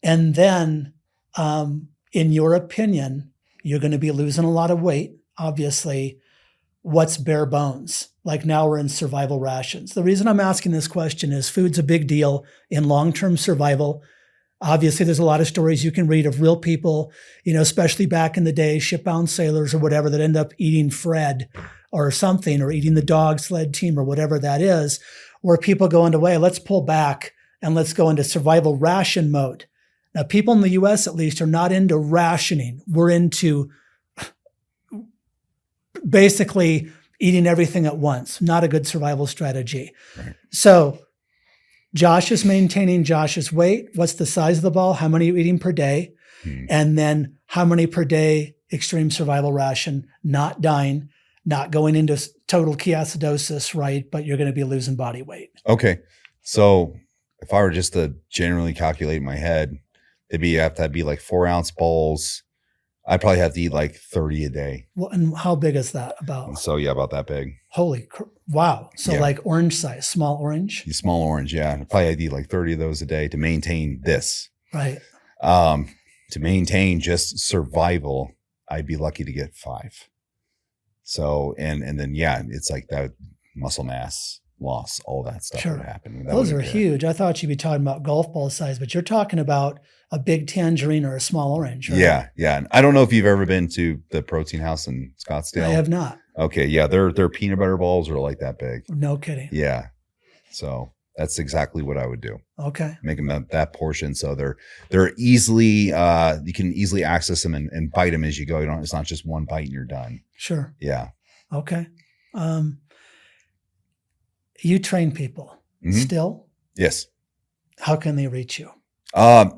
And then, in your opinion, you're going to be losing a lot of weight, obviously. What's bare bones? Like now we're in survival rations. The reason I'm asking this question is food's a big deal in long-term survival. Obviously, there's a lot of stories you can read of real people, especially back in the day, shipbound sailors or whatever, that end up eating Fred or something, or eating the dog sled team or whatever that is, where people go into, wait, let's pull back and let's go into survival ration mode. Now, people in the US at least are not into rationing. We're into basically eating everything at once. Not a good survival strategy. Right. So Josh is maintaining Josh's weight. What's the size of the ball? How many are you eating per day? And then how many per day extreme survival ration, not dying, not going into total ketoacidosis, right? But you're going to be losing body weight. Okay. So if I were just to generally calculate in my head, You have to be like 4-ounce bowls. I probably have to eat like 30 a day. Well, and how big is that about? So yeah, about that big. Wow. So like orange size, small orange? Small orange, yeah. I probably have to eat like 30 of those a day to maintain this. Right. To maintain just survival, I'd be lucky to get 5. So, and then, it's like that muscle mass loss, all that stuff would happen. Those are huge. I thought you'd be talking about golf ball size, but you're talking about a big tangerine or a small orange. Right? Yeah. And I don't know if you've ever been to the Protein House in Scottsdale. I have not. Okay. Yeah. Their peanut butter balls are like that big. No kidding. Yeah. So that's exactly what I would do. Okay. Make them that portion. So they're easily, you can easily access them and bite them as you go. It's not just one bite and you're done. Sure. Yeah. Okay. You train people still? Yes. How can they reach you?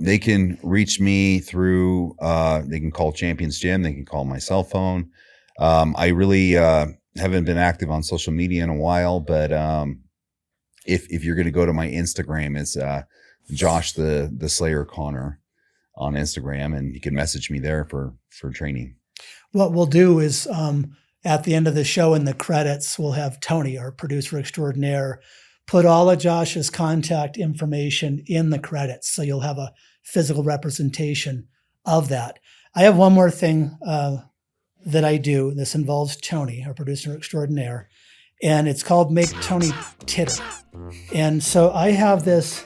They can reach me through, they can call Champions Gym. They can call my cell phone. I really, haven't been active on social media in a while, but, if you're going to go to my Instagram, it's, Josh, the Slayer Connor on Instagram, and you can message me there for training. What we'll do is, at the end of the show in the credits, we'll have Tony, our producer extraordinaire, put all of Josh's contact information in the credits. So you'll have a physical representation of that. I have one more thing that I do. This involves Tony, our producer extraordinaire, and it's called Make Tony Titter. And so I have this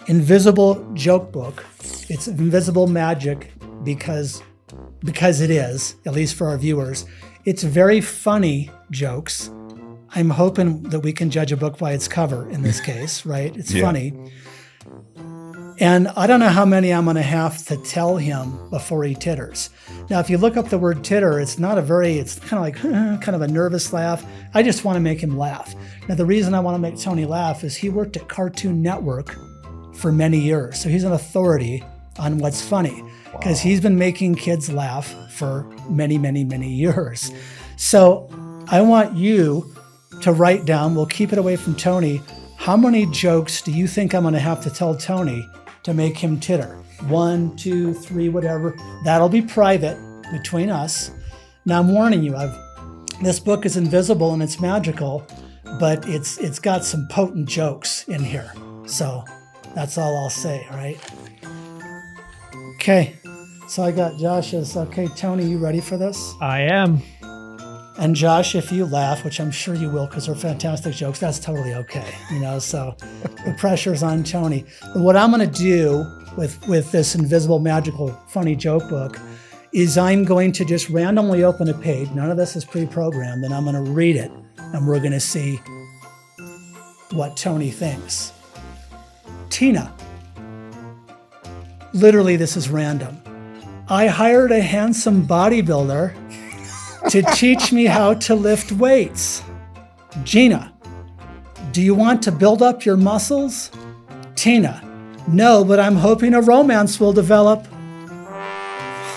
invisible joke book. It's invisible magic because it is, at least for our viewers. It's very funny jokes. I'm hoping that we can judge a book by its cover in this case, right? It's funny. And I don't know how many I'm going to have to tell him before he titters. Now, if you look up the word titter, it's kind of like kind of a nervous laugh. I just want to make him laugh. Now, the reason I want to make Tony laugh is he worked at Cartoon Network for many years. So he's an authority on what's funny because he's been making kids laugh for many, many, many years. So I want you to write down, we'll keep it away from Tony, how many jokes do you think I'm going to have to tell Tony to make him titter? 1, 2, 3, whatever. That'll be private between us. Now I'm warning you, this book is invisible and it's magical, but it's got some potent jokes in here. So that's all I'll say, all right? Okay, so I got Josh's. Okay, Tony, you ready for this? I am. And Josh, if you laugh, which I'm sure you will because they're fantastic jokes, that's totally okay. So the pressure's on Tony. But what I'm going to do with this invisible, magical, funny joke book is I'm going to just randomly open a page. None of this is pre-programmed, and I'm going to read it, and we're going to see what Tony thinks. Tina. Literally, this is random. I hired a handsome bodybuilder to teach me how to lift weights. Gina, do you want to build up your muscles? Tina, no, but I'm hoping a romance will develop.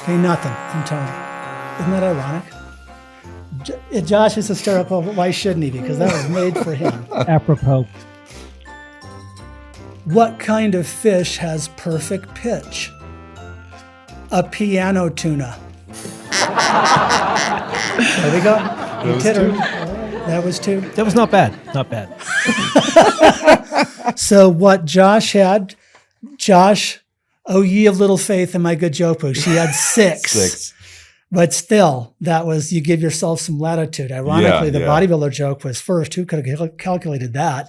Okay, nothing from Tony. Isn't that ironic? Josh is hysterical, but why shouldn't he? Because that was made for him. Apropos. What kind of fish has perfect pitch? A piano tuna. There we go. That was 2. That was not bad. Not bad. So what Josh had, oh ye of little faith in my good joke book, she had 6. But still, that was, you give yourself some latitude. Ironically, the bodybuilder joke was first. Who could have calculated that?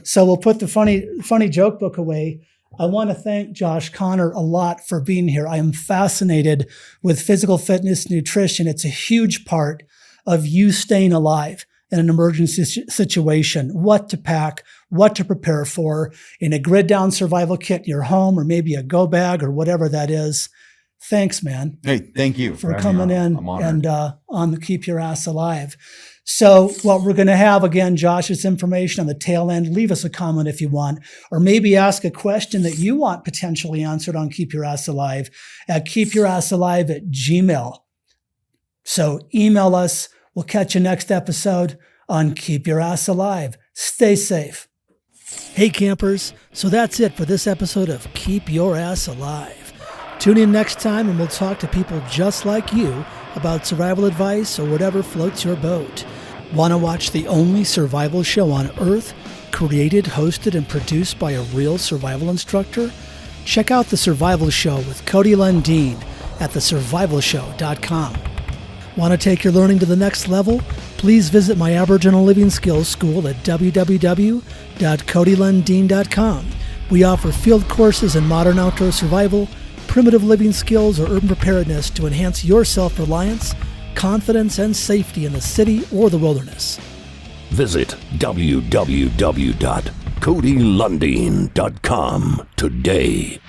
So we'll put the funny joke book away. I want to thank Josh Connor a lot for being here. I am fascinated with physical fitness, nutrition. It's a huge part of you staying alive in an emergency situation, what to pack, what to prepare for in a grid down survival kit in your home, or maybe a go bag or whatever that is. Thanks, man. Hey, thank you for coming in and on the Keep Your Ass Alive. So what we're going to have, again, Josh's information on the tail end. Leave us a comment if you want, or maybe ask a question that you want potentially answered on Keep Your Ass Alive at keepyourassalive@gmail.com. So email us. We'll catch you next episode on Keep Your Ass Alive. Stay safe. Hey campers, so that's it for this episode of Keep Your Ass Alive. Tune in next time and we'll talk to people just like you about survival advice or whatever floats your boat. Want to watch the only survival show on Earth, created, hosted, and produced by a real survival instructor? Check out The Survival Show with Cody Lundin at thesurvivalshow.com. Want to take your learning to the next level? Please visit my Aboriginal Living Skills School at www.codylundin.com. We offer field courses in modern outdoor survival, primitive living skills, or urban preparedness to enhance your self-reliance, confidence, and safety in the city or the wilderness. Visit www.codylundin.com today.